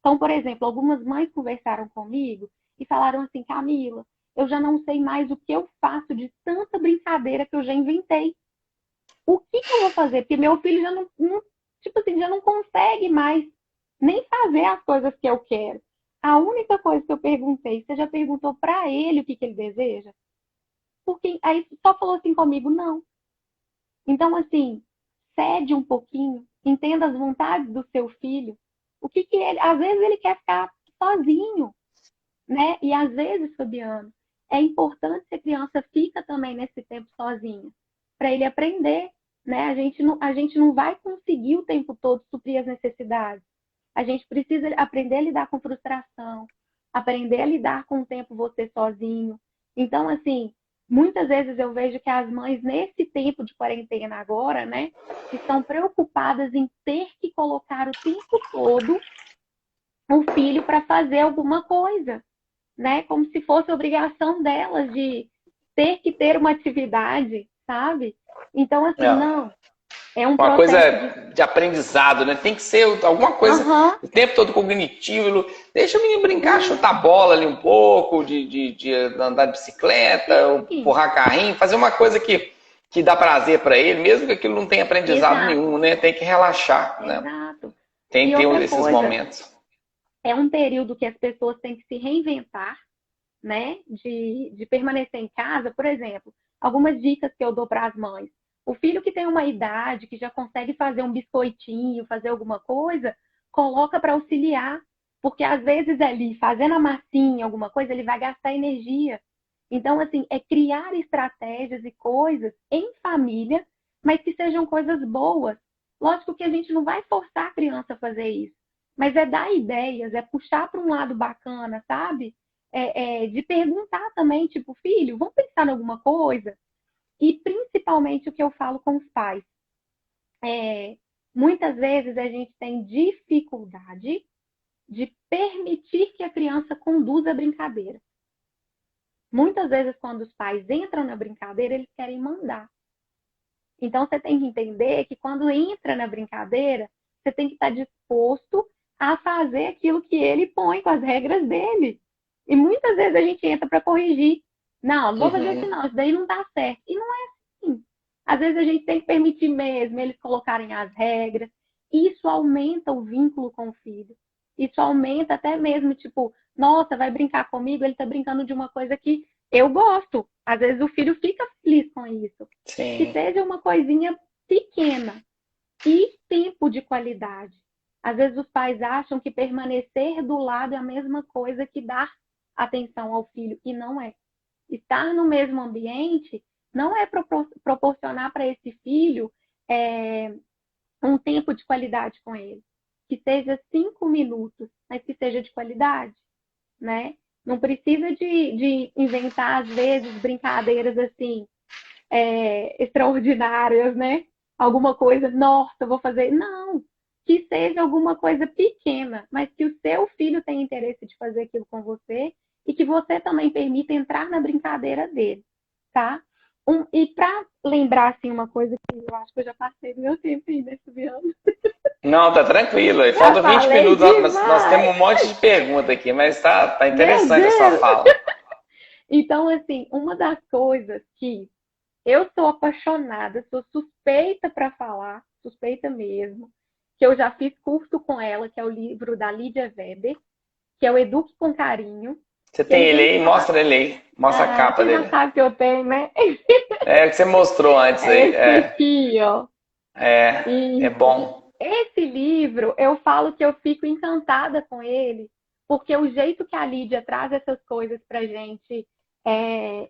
Então, por exemplo, algumas mães conversaram comigo e falaram assim, Camila, eu já não sei mais o que eu faço de tanta brincadeira que eu já inventei. O que que eu vou fazer? Porque meu filho já não, tipo assim, já não consegue mais nem fazer as coisas que eu quero. A única coisa que eu perguntei, você já perguntou para ele o que que ele deseja? Porque aí só falou assim comigo, não. Então, assim, cede um pouquinho, entenda as vontades do seu filho. O que que ele, às vezes ele quer ficar sozinho, né? E às vezes, Fabiano, é importante que a criança fica também nesse tempo sozinha, para ele aprender, né? A gente não vai conseguir o tempo todo suprir as necessidades. A gente precisa aprender a lidar com frustração, aprender a lidar com o tempo você sozinho. Então, assim, muitas vezes eu vejo que as mães, nesse tempo de quarentena agora, né, estão preocupadas em ter que colocar o tempo todo o filho para fazer alguma coisa, né? Como se fosse obrigação delas de ter que ter uma atividade, sabe? Então, assim, É. não. É um Uma coisa processo de. de aprendizado, né? Tem que ser alguma coisa Aham, o tempo todo cognitivo. Deixa o menino brincar, uhum, chutar bola ali um pouco, de andar de bicicleta, sim, empurrar carrinho, fazer uma coisa que dá prazer para ele, mesmo que aquilo não tenha aprendizado exato, nenhum, né? Tem que relaxar, né? exato. Tem E que ter outra esses coisa, momentos. é um período que as pessoas têm que se reinventar, né? De permanecer em casa, por exemplo, algumas dicas que eu dou para as mães. O filho que tem uma idade, que já consegue fazer um biscoitinho, fazer alguma coisa, coloca para auxiliar. Porque às vezes ali, fazendo a massinha, alguma coisa, ele vai gastar energia. Então, assim, é criar estratégias e coisas em família, mas que sejam coisas boas. Lógico que a gente não vai forçar a criança a fazer isso, mas é dar ideias, é puxar para um lado bacana, sabe? De perguntar também, tipo, filho, vamos pensar em alguma coisa? E principalmente o que eu falo com os pais. É, muitas vezes a gente tem dificuldade de permitir que a criança conduza a brincadeira. Muitas vezes, quando os pais entram na brincadeira, eles querem mandar. Então, você tem que entender que quando entra na brincadeira, você tem que estar disposto a fazer aquilo que ele põe com as regras dele. E muitas vezes a gente entra para corrigir. Não, não vou fazer assim, Uhum. não, isso daí não dá certo. E não é assim. Às vezes a gente tem que permitir mesmo eles colocarem as regras. Isso aumenta o vínculo com o filho. Isso aumenta até mesmo, tipo, nossa, vai brincar comigo? Ele está brincando de uma coisa que eu gosto. Às vezes o filho fica feliz com isso. Que Sim. seja uma coisinha pequena e tempo de qualidade. Às vezes os pais acham que permanecer do lado é a mesma coisa que dar atenção ao filho, e não é. Estar no mesmo ambiente não é proporcionar para esse filho é, um tempo de qualidade com ele. Que seja 5 minutos, mas que seja de qualidade, né? Não precisa de inventar, às vezes, brincadeiras assim, extraordinárias, né? Alguma coisa, nossa, vou fazer. Não, que seja alguma coisa pequena, mas que o seu filho tenha interesse de fazer aquilo com você e que você também permita entrar na brincadeira dele, tá? E para lembrar, assim, uma coisa que eu acho que eu já passei do meu tempo ainda, Fabiano. Não, tá tranquilo. Aí Já faltam 20 falei minutos, mas nós temos demais! um monte de pergunta aqui, mas tá Meu interessante a sua Deus! fala. Então, assim, uma das coisas que eu sou apaixonada, sou suspeita para falar, suspeita mesmo, que eu já fiz curso com ela, que é o livro da Lídia Weber, que é o Eduque com Carinho, Você que tem ele ele vem aí? falar. Mostra ele aí. Mostra a Ah, capa você já dele. sabe que eu tenho, né? É o que você mostrou antes É aí. esse aqui, ó. É Isso. bom. Esse livro, eu falo que eu fico encantada com ele, porque o jeito que a Lídia traz essas coisas para gente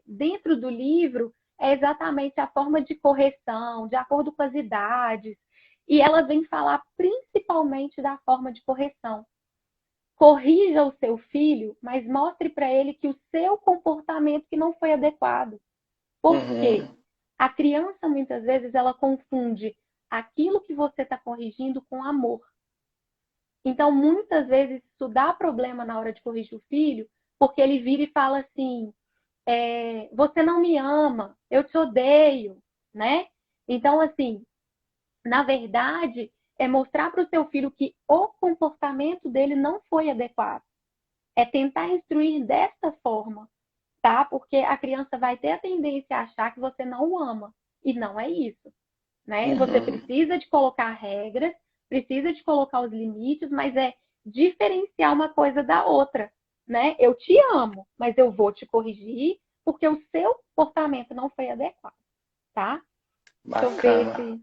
dentro do livro é exatamente a forma de correção, de acordo com as idades. E ela vem falar principalmente da forma de correção. Corrija o seu filho, mas mostre para ele que o seu comportamento que não foi adequado. Por quê? Uhum. A criança, muitas vezes, ela confunde aquilo que você está corrigindo com amor. Então, muitas vezes, isso dá problema na hora de corrigir o filho, porque ele vira e fala assim: você não me ama, eu te odeio, né? Então, assim, na verdade, é mostrar para o seu filho que o comportamento dele não foi adequado. É tentar instruir dessa forma, tá? Porque a criança vai ter a tendência a achar que você não o ama. E não é isso, né? Você Uhum. precisa de colocar regras, precisa de colocar os limites, mas é diferenciar uma coisa da outra, né? Eu te amo, mas eu vou te corrigir porque o seu comportamento não foi adequado, tá? Deixa eu ver Bacana. se...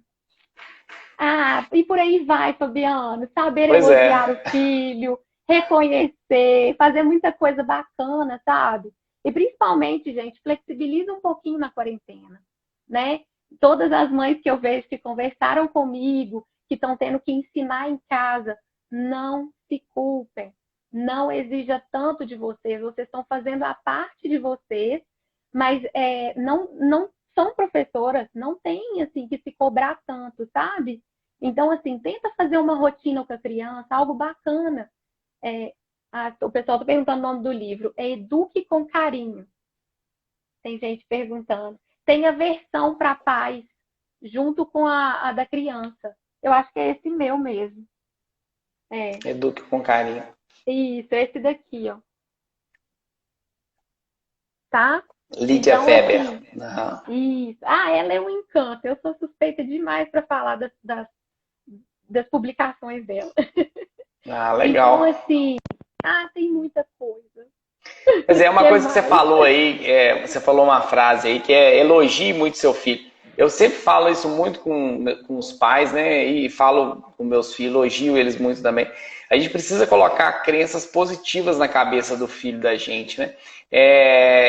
Ah, e por aí vai, Fabiano. Saber Pois é. elogiar o filho, reconhecer, fazer muita coisa bacana, sabe? E principalmente, gente, flexibiliza um pouquinho na quarentena, né? Todas as mães que eu vejo que conversaram comigo, que estão tendo que ensinar em casa, não se culpem. Não exija tanto de vocês. Vocês estão fazendo a parte de vocês, mas não são professoras, não tem assim que se cobrar tanto, sabe? Então, assim, tenta fazer uma rotina com a criança, algo bacana. É, o pessoal está perguntando o nome do livro. É Eduque com Carinho. Tem gente perguntando. Tem a versão para pais, junto com a da criança. Eu acho que é esse meu mesmo. É, Eduque com carinho. isso, esse daqui, ó. Tá? Lídia Então, Feber. assim, Aham. isso. Ah, ela é um encanto. Eu sou suspeita demais para falar das publicações dela. Ah, Então, legal. assim, tem muita coisa. Mas é uma Que coisa que você mais? falou aí, você falou uma frase aí que é elogie muito seu filho. Eu sempre falo isso muito com os pais, né? E falo com meus filhos, elogio eles muito também. A gente precisa colocar crenças positivas na cabeça do filho da gente, né?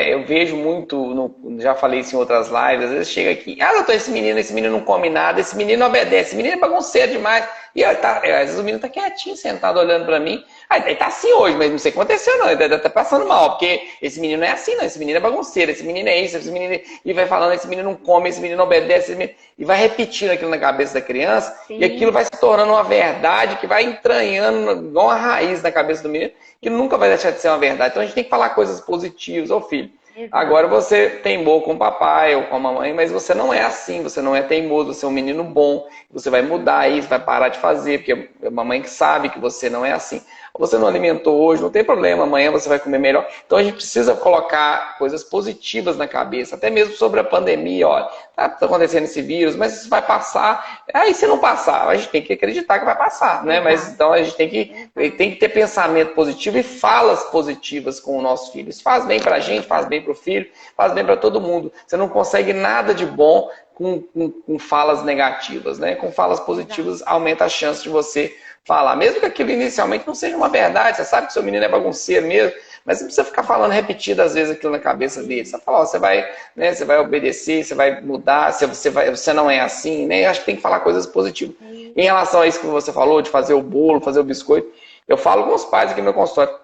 Eu vejo muito, já falei isso em outras lives, às vezes chega aqui, doutor, esse menino não come nada, esse menino não obedece, esse menino é bagunceiro demais. E às vezes o menino tá quietinho, sentado, olhando pra mim. Ele tá assim hoje, mas não sei o que aconteceu, não. Ele tá passando mal, porque esse menino não é assim, não. Esse menino é bagunceiro, esse menino é isso, esse menino. E vai falando, esse menino não come, esse menino não obedece, e vai repetindo aquilo na cabeça da criança, e aquilo Sim, vai se tornando uma verdade que vai entranhando igual uma raiz na cabeça do menino, que nunca vai deixar de ser uma verdade. Então a gente tem que falar coisas positivas, ô filho. Agora exato. você teimou com o papai ou com a mamãe, mas você não é assim, você não é teimoso, você é um menino bom, você vai mudar isso, vai parar de fazer, porque é a mamãe que sabe que você não é assim. Você não alimentou hoje, não tem problema, amanhã você vai comer melhor. Então a gente precisa colocar coisas positivas na cabeça, até mesmo sobre a pandemia, olha, tá acontecendo esse vírus, mas isso vai passar. Aí se não passar, a gente tem que acreditar que vai passar, né? Mas Exato, então a gente tem exato. que ter pensamento positivo e falas positivas com o nosso filho. Isso faz bem pra gente, faz bem pro filho, faz bem para todo mundo. Você não consegue nada de bom com falas negativas, né? Com falas Exato. positivas aumenta a chance de você falar. Mesmo que aquilo inicialmente não seja uma verdade, você sabe que seu menino é bagunceiro mesmo, mas você precisa ficar falando repetidas vezes aquilo na cabeça dele. Você fala, você vai, né, você vai obedecer, você vai mudar, você não é assim, né? Eu acho que tem que falar coisas positivas. Em Isso. relação a isso que você falou, de fazer o bolo, fazer o biscoito, eu falo com os pais aqui no meu consultório,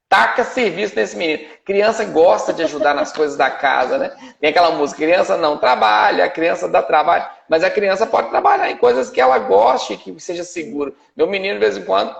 taca serviço nesse menino. Criança gosta de ajudar nas coisas da casa, né? Tem aquela música, criança não trabalha, a criança dá trabalho, mas a criança pode trabalhar em coisas que ela goste, que seja seguro. Meu menino, de vez em quando,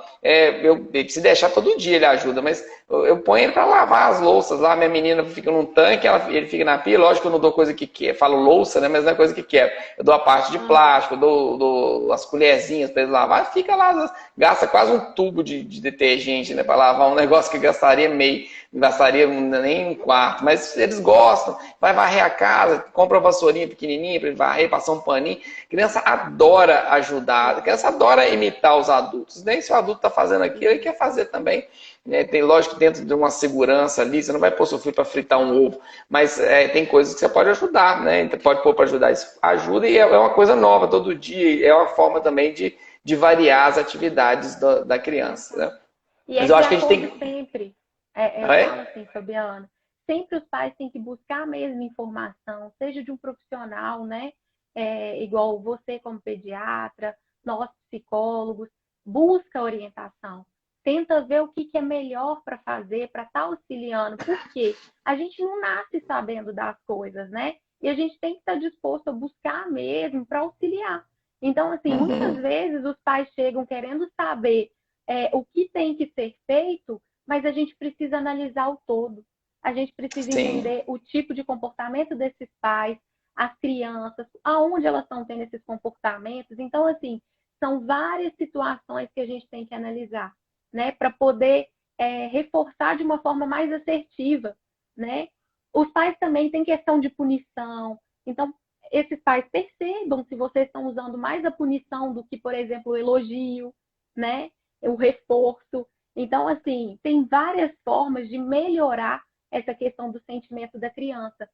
se deixar todo dia ele ajuda, mas eu ponho ele para lavar as louças lá, minha menina fica num tanque, ele fica na pia, lógico que eu não dou coisa que quer, falo louça, né? Mas não é coisa que quer. Eu dou a parte de Aham. plástico, dou as colherzinhas para ele lavar, fica lá, gasta quase um tubo de detergente, né? Para lavar um negócio que gastaria meio, não gastaria nem um quarto, mas eles gostam, vai varrer a casa, compra uma vassourinha pequenininha para ele varrer, passar um paninho. Criança adora ajudar, criança adora imitar os adultos, né? E se o adulto está fazendo aquilo, ele quer fazer também. Né? Tem, lógico, dentro de uma segurança ali, você não vai pôr seu filho para fritar um ovo, mas tem coisas que você pode ajudar, né? Pode pôr para ajudar, isso ajuda e é uma coisa nova todo dia, é uma forma também de variar as atividades da criança, né? E é Mas eu de acho que a gente acordo tem. sempre. Eu Ah, falo é? assim, Fabiana, sempre os pais têm que buscar a mesma informação, seja de um profissional, né? Igual você como pediatra, nós psicólogos, busca orientação. Tenta ver o que é melhor para fazer, para estar auxiliando. Por quê? A gente não nasce sabendo das coisas, né? E a gente tem que estar disposto a buscar mesmo para auxiliar. Então, assim, muitas Uhum. vezes os pais chegam querendo saber o que tem que ser feito, mas a gente precisa analisar o todo. a gente precisa Sim. entender o tipo de comportamento desses pais, as crianças, aonde elas estão tendo esses comportamentos. Então, assim, são várias situações que a gente tem que analisar, né, para poder reforçar de uma forma mais assertiva, né? Os pais também têm questão de punição. Então, esses pais percebam se vocês estão usando mais a punição do que, por exemplo, o elogio, né? O reforço. Então, assim, tem várias formas de melhorar essa questão do sentimento da criança.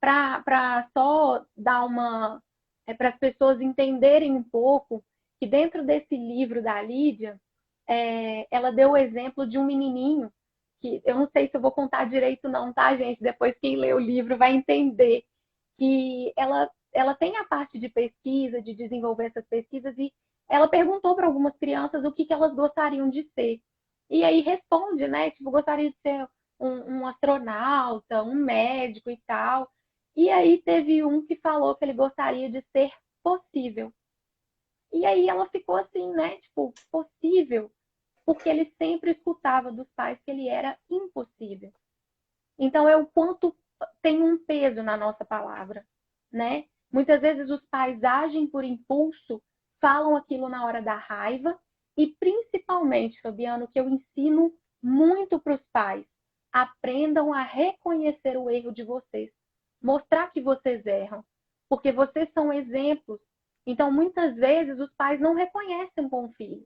Para só dar uma. Para as pessoas entenderem um pouco que dentro desse livro da Lídia, ela deu o exemplo de um menininho, que eu não sei se eu vou contar direito não, tá, gente? Depois quem lê o livro vai entender que ela tem a parte de pesquisa, de desenvolver essas pesquisas, e ela perguntou para algumas crianças o que elas gostariam de ser. E aí responde, né? Tipo, gostaria de ser um astronauta, um médico e tal. E aí teve um que falou que ele gostaria de ser possível. E aí ela ficou assim, né? Tipo, possível. Porque ele sempre escutava dos pais que ele era impossível. Então é o quanto tem um peso na nossa palavra, né? Muitas vezes os pais agem por impulso, falam aquilo na hora da raiva e principalmente, Fabiano, que eu ensino muito para os pais, aprendam a reconhecer o erro de vocês, mostrar que vocês erram, porque vocês são exemplos. Então, muitas vezes os pais não reconhecem com o filho,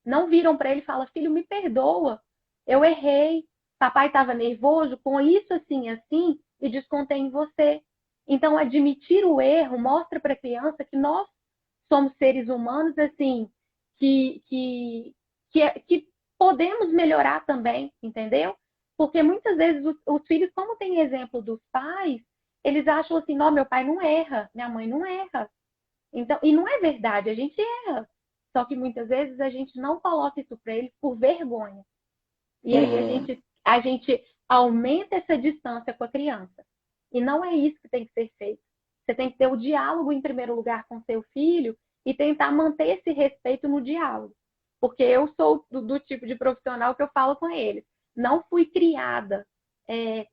não viram para ele e falam: filho, me perdoa, eu errei, papai estava nervoso com isso, assim, assim, e descontei em você. Então, admitir o erro mostra para a criança que nós somos seres humanos, assim, que podemos melhorar também, entendeu? Porque muitas vezes os filhos, como tem exemplo dos pais, eles acham assim: não, meu pai não erra, minha mãe não erra. Então, e não é verdade, a gente erra. Só que muitas vezes a gente não coloca isso para eles por vergonha. E aí Uhum. a gente aumenta essa distância com a criança. E não é isso que tem que ser feito. Você tem que ter o diálogo em primeiro lugar com seu filho e tentar manter esse respeito no diálogo. Porque eu sou do tipo de profissional que eu falo com eles. Não fui criada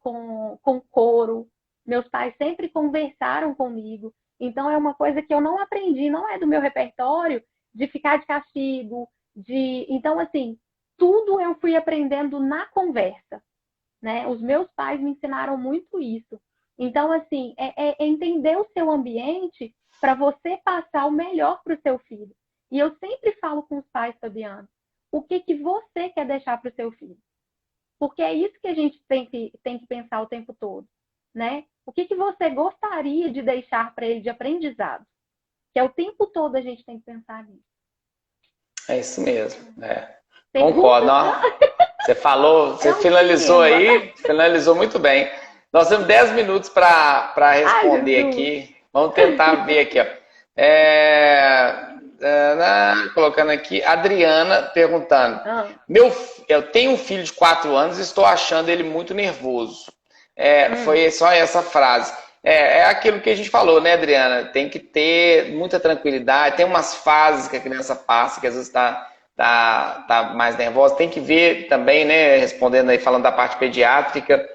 com coro. Meus pais sempre conversaram comigo. Então é uma coisa que eu não aprendi, não é do meu repertório de ficar de castigo, Então, assim, tudo eu fui aprendendo na conversa, né? Os meus pais me ensinaram muito isso. Então, assim, é entender o seu ambiente para você passar o melhor para o seu filho. E eu sempre falo com os pais, Fabiano, o que você quer deixar para o seu filho? Porque é isso que a gente tem que pensar o tempo todo, né? O que você gostaria de deixar para ele de aprendizado? Que é o tempo todo a gente tem que pensar nisso. É isso mesmo. Concordo. Pergunta? Não? Você falou, É você um finalizou tema. aí, finalizou muito bem. Nós temos 10 minutos para Ai, responder Jesus. aqui. Vamos tentar ver aqui, ó. Colocando aqui, Adriana perguntando: Ah, eu tenho um filho de 4 anos e estou achando ele muito nervoso. Foi só essa frase. É aquilo que a gente falou, né, Adriana? Tem que ter muita tranquilidade. Tem umas fases que a criança passa, que às vezes tá mais nervosa. Tem que ver também, né, respondendo aí, falando da parte pediátrica,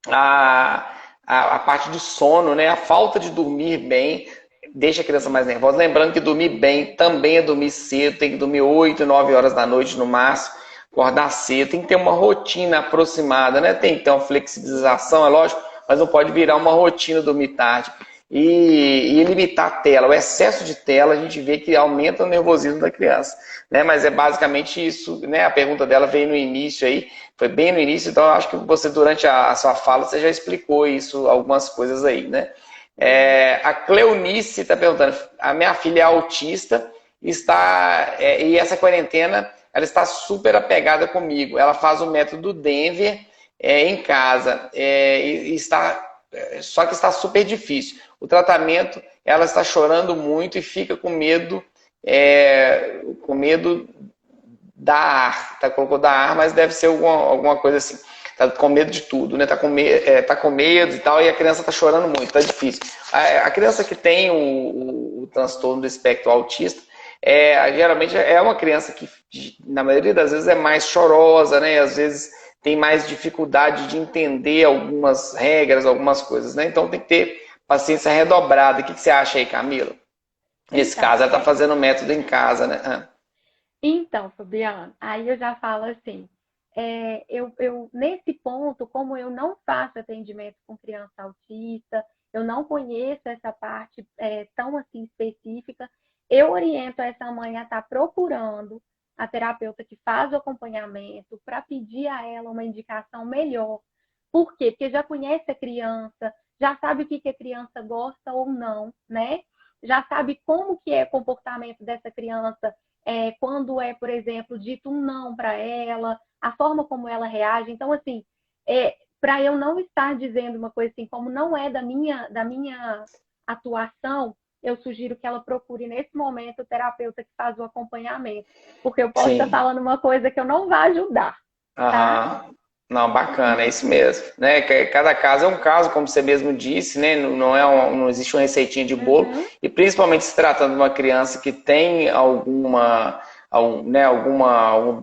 a, a parte de sono, né? A falta de dormir bem deixa a criança mais nervosa. Lembrando que dormir bem também é dormir cedo, tem que dormir 8, 9 horas da noite no máximo, acordar cedo, tem que ter uma rotina aproximada, né? Tem que ter uma flexibilização, é lógico, mas não pode virar uma rotina dormir tarde. E limitar a tela, o excesso de tela a gente vê que aumenta o nervosismo da criança, né? Mas é basicamente isso, né? A pergunta dela veio no início aí, foi bem no início, então eu acho que você durante a sua fala você já explicou isso, algumas coisas aí, né? A Cleonice está perguntando: a minha filha é autista e essa quarentena ela está super apegada comigo. Ela faz o método Denver em casa só que está super difícil. O tratamento, ela está chorando muito e fica com medo da ar. Colocou da ar, mas deve ser alguma coisa assim. Tá com medo de tudo, né? Tá com medo e tal, e a criança tá chorando muito, tá difícil. A criança que tem o transtorno do espectro autista, geralmente é uma criança que, na maioria das vezes, é mais chorosa, né? Às vezes tem mais dificuldade de entender algumas regras, algumas coisas, né? Então tem que ter paciência redobrada. O que você acha aí, Camila? Nesse Então, caso, ela está fazendo o método em casa, né? então, Fabiano, aí eu já falo assim, nesse ponto, como eu não faço atendimento com criança autista, eu não conheço essa parte tão assim específica, eu oriento essa mãe a estar procurando a terapeuta que faz o acompanhamento para pedir a ela uma indicação melhor. Por quê? Porque já conhece a criança, já sabe o que a criança gosta ou não, né? Já sabe como que é o comportamento dessa criança quando por exemplo, dito um não para ela, a forma como ela reage. Então, assim, para eu não estar dizendo uma coisa assim, como não é da minha atuação, eu sugiro que ela procure nesse momento o terapeuta que faz o acompanhamento, porque eu posso estar Sim. falando uma coisa que eu não vá ajudar, tá? Aham. Não, bacana, é isso mesmo, né? Cada caso é um caso, como você mesmo disse, né? Não existe uma receitinha de bolo, Uhum. e principalmente se tratando de uma criança que tem algum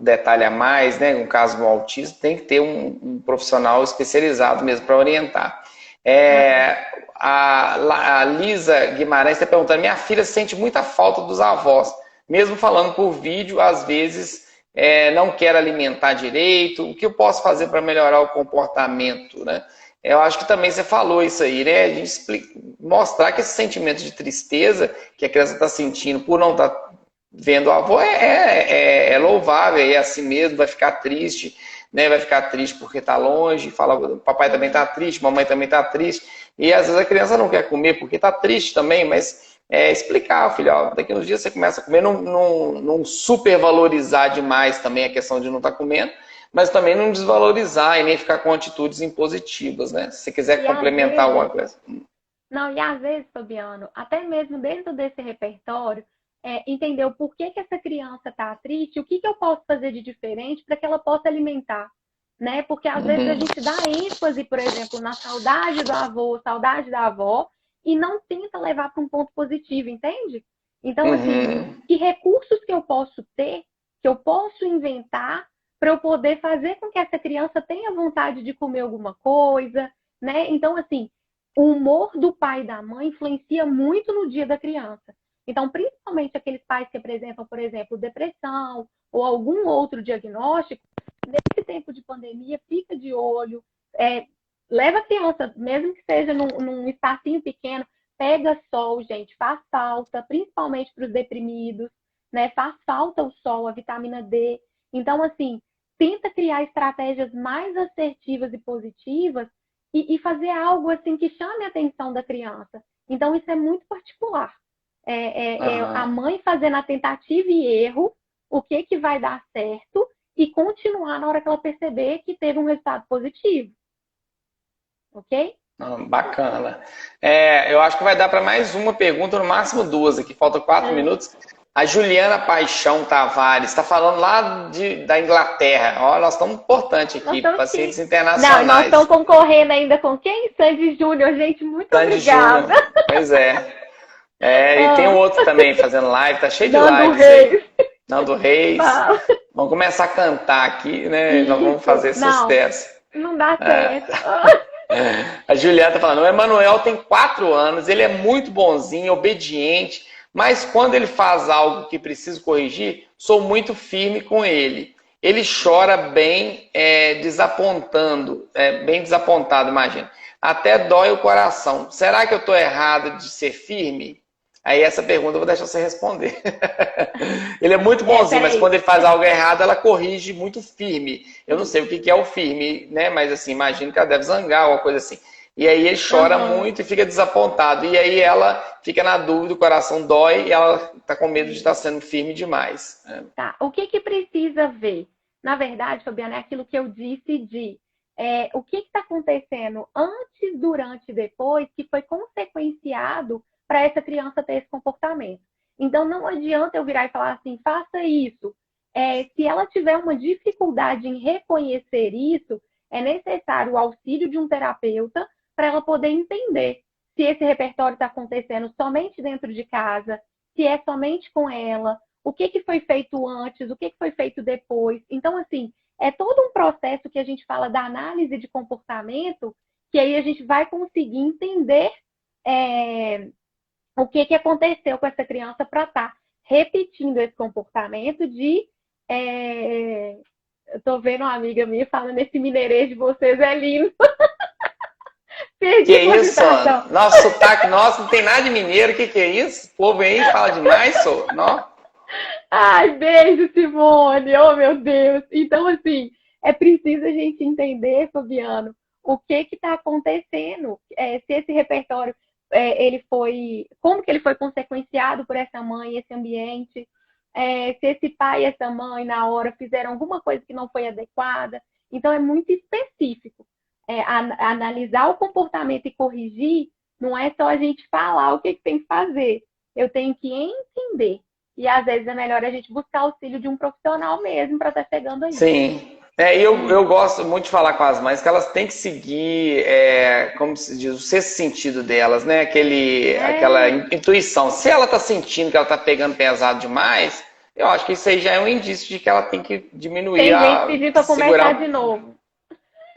detalhe a mais, né? Um caso no autismo, tem que ter um profissional especializado mesmo para orientar. Uhum. A Lisa Guimarães está perguntando: minha filha sente muita falta dos avós, mesmo falando por vídeo, às vezes não quer alimentar direito. O que eu posso fazer para melhorar o comportamento, né? Eu acho que também você falou isso aí, né? A gente mostrar que esse sentimento de tristeza que a criança está sentindo por não estar vendo o avô é louvável, é assim mesmo, vai ficar triste, né? Vai ficar triste porque está longe, fala, papai também está triste, mamãe também está triste, e às vezes a criança não quer comer porque está triste também, mas explicar, filho, ó, daqui uns dias você começa a comer, não supervalorizar demais também a questão de não estar comendo, mas também não desvalorizar e nem ficar com atitudes impositivas, né? Se você quiser E às complementar alguma vezes, coisa. não, e às vezes, Fabiano, até mesmo dentro desse repertório, entender o porquê que essa criança está triste, o que eu posso fazer de diferente para que ela possa alimentar, né? Porque às vezes a Uhum, gente dá ênfase, por exemplo, na saudade do avô, saudade da avó, e não tenta levar para um ponto positivo, entende? Então, assim, uhum. que recursos que eu posso ter, que eu posso inventar para eu poder fazer com que essa criança tenha vontade de comer alguma coisa, né? Então, assim, o humor do pai e da mãe influencia muito no dia da criança. Então, principalmente aqueles pais que apresentam, por exemplo, depressão ou algum outro diagnóstico, nesse tempo de pandemia, fica de olho, leva a criança, mesmo que seja num espacinho pequeno, pega sol, gente, faz falta, principalmente para os deprimidos, né? Faz falta o sol, a vitamina D. Então, assim, tenta criar estratégias mais assertivas e positivas e fazer algo assim que chame a atenção da criança. Então, isso é muito particular. É a Aham. mãe fazendo a tentativa e erro, o que vai dar certo, e continuar na hora que ela perceber que teve um resultado positivo. Ok? Bacana. Eu acho que vai dar para mais uma pergunta, no máximo duas aqui, faltam 4 minutos. A Juliana Paixão Tavares está falando lá da Inglaterra. Ó, nós estamos importantes Nós aqui, estamos pacientes aqui. Não, nós internacionais. estamos concorrendo ainda com quem? Sandy Júnior, gente, muito Sandy obrigada. Júnior, pois é. E tem um Ah, outro também fazendo live, tá cheio de Nando lives aí. Reis. Nando Reis. Fala. Vamos começar a cantar aqui, né? Nós vamos Isso. fazer Não, sucesso. não dá É. certo. A Juliana tá falando: o Emanuel tem 4 anos, ele é muito bonzinho, obediente, mas quando ele faz algo que preciso corrigir, sou muito firme com ele. Ele chora bem, desapontando, bem desapontado, imagina. Até dói o coração. Será que eu estou errado de ser firme? Aí essa pergunta eu vou deixar você responder. Ele é muito bonzinho, mas Peraí. quando ele faz algo errado, ela corrige muito firme. Eu não sei o que é o firme, né? Mas assim, imagino que ela deve zangar, alguma coisa assim. E aí ele chora Aham. muito e fica desapontado. E aí ela fica na dúvida, o coração dói e ela está com medo de estar sendo firme demais. Tá. O que precisa ver? Na verdade, Fabiana, é aquilo que eu disse de o que está acontecendo antes, durante e depois que foi consequenciado para essa criança ter esse comportamento. Então, não adianta eu virar e falar assim, faça isso. Se ela tiver uma dificuldade em reconhecer isso, é necessário o auxílio de um terapeuta para ela poder entender se esse repertório está acontecendo somente dentro de casa, se é somente com ela, o que foi feito antes, o que foi feito depois. Então, assim, é todo um processo que a gente fala da análise de comportamento, que aí a gente vai conseguir entender o que aconteceu com essa criança para estar repetindo esse comportamento de... eu tô vendo uma amiga minha falando, esse mineirês de vocês é lindo. Que é isso? Nosso sotaque nosso não tem nada de mineiro. Que é isso? O povo aí fala demais, só. Não? Ai, beijo, Simone. Oh, meu Deus. Então, assim, é preciso a gente entender, Fabiano, o que está acontecendo. Se esse repertório, como que ele foi consequenciado por essa mãe, esse ambiente. Se esse pai e essa mãe, na hora, fizeram alguma coisa que não foi adequada. Então, é muito específico. Analisar o comportamento e corrigir, não é só a gente falar o que tem que fazer. Eu tenho que entender. E às vezes é melhor a gente buscar auxílio de um profissional mesmo para estar chegando aí. Sim. Eu gosto muito de falar com as mães que elas têm que seguir, como se diz, o sexto sentido delas, né? Aquela intuição. Se ela está sentindo que ela está pegando pesado demais, eu acho que isso aí já é um indício de que ela tem que diminuir. Tem gente pedindo para começar de novo.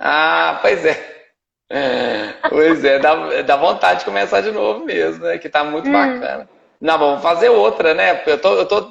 Ah, pois é. Pois é, dá vontade de começar de novo mesmo, né? Que tá muito bacana. Não, vamos fazer outra, né?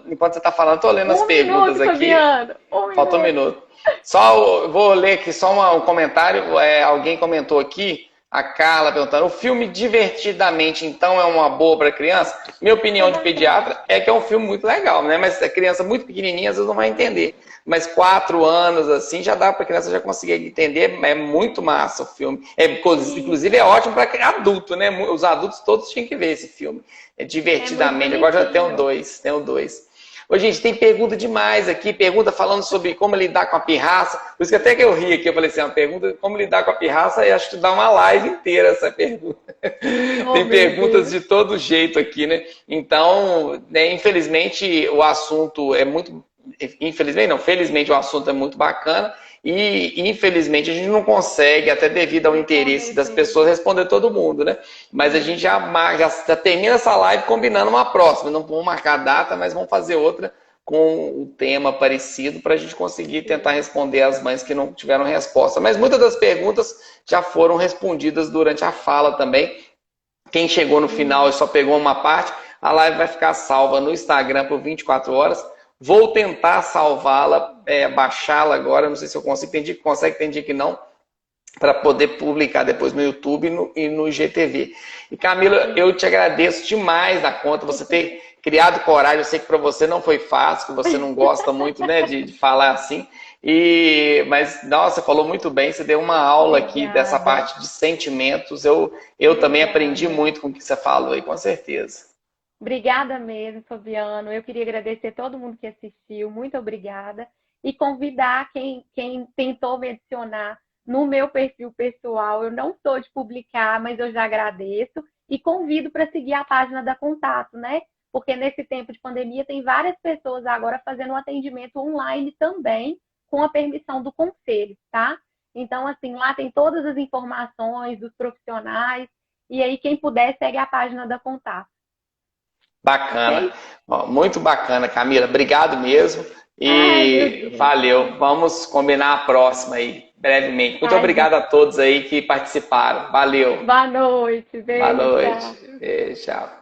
Enquanto você tá falando, eu tô lendo as perguntas aqui. Fabiano, Falta um minuto. Só vou ler aqui só um comentário. Alguém comentou aqui, a Carla perguntando: o filme Divertidamente, então, é uma boa para criança? Minha opinião de pediatra é que é um filme muito legal, né? Mas a criança muito pequenininha às vezes não vai entender. Mas 4 anos, assim, já dá para a criança já conseguir entender. É muito massa o filme. Inclusive, é ótimo para adulto, né? Os adultos todos tinham que ver esse filme. Divertidamente. Agora já tem o 2. Ô, gente, tem pergunta demais aqui. Pergunta falando sobre como lidar com a pirraça. Por isso que até que eu ri aqui, eu falei assim, uma pergunta como lidar com a pirraça, e acho que dá uma live inteira essa pergunta. Tem perguntas de todo jeito aqui, né? Então, né, infelizmente, o assunto é muito... Infelizmente não, felizmente o assunto é muito bacana e infelizmente a gente não consegue, até devido ao interesse das pessoas, responder todo mundo, né? Mas a gente já termina essa live combinando uma próxima. Não vamos marcar a data, mas vamos fazer outra com o tema parecido para a gente conseguir tentar responder as mães que não tiveram resposta. Mas muitas das perguntas já foram respondidas durante a fala também. Quem chegou no final e só pegou uma parte, a live vai ficar salva no Instagram por 24 horas. Vou tentar salvá-la, baixá-la agora, não sei se eu consigo, tem dia que consegue, tem dia que não, para poder publicar depois no YouTube e no IGTV. E Camila, eu te agradeço demais da conta, você ter criado coragem, eu sei que para você não foi fácil, que você não gosta muito, né, de falar assim, mas, nossa, você falou muito bem, você deu uma aula aqui dessa parte de sentimentos, eu também aprendi muito com o que você falou aí, com certeza. Obrigada mesmo, Fabiano. Eu queria agradecer todo mundo que assistiu. Muito obrigada. E convidar quem tentou me adicionar no meu perfil pessoal. Eu não sou de publicar, mas eu já agradeço. E convido para seguir a página da Contato, né? Porque nesse tempo de pandemia tem várias pessoas agora fazendo um atendimento online também, com a permissão do conselho, tá? Então, assim, lá tem todas as informações dos profissionais. E aí, quem puder, segue a página da Contato. Bacana, muito bacana, Camila. Obrigado mesmo e valeu. Vamos combinar a próxima aí, brevemente. Muito obrigado a todos aí que participaram. Valeu. Boa noite. Beijo. Boa noite. Beijo, tchau.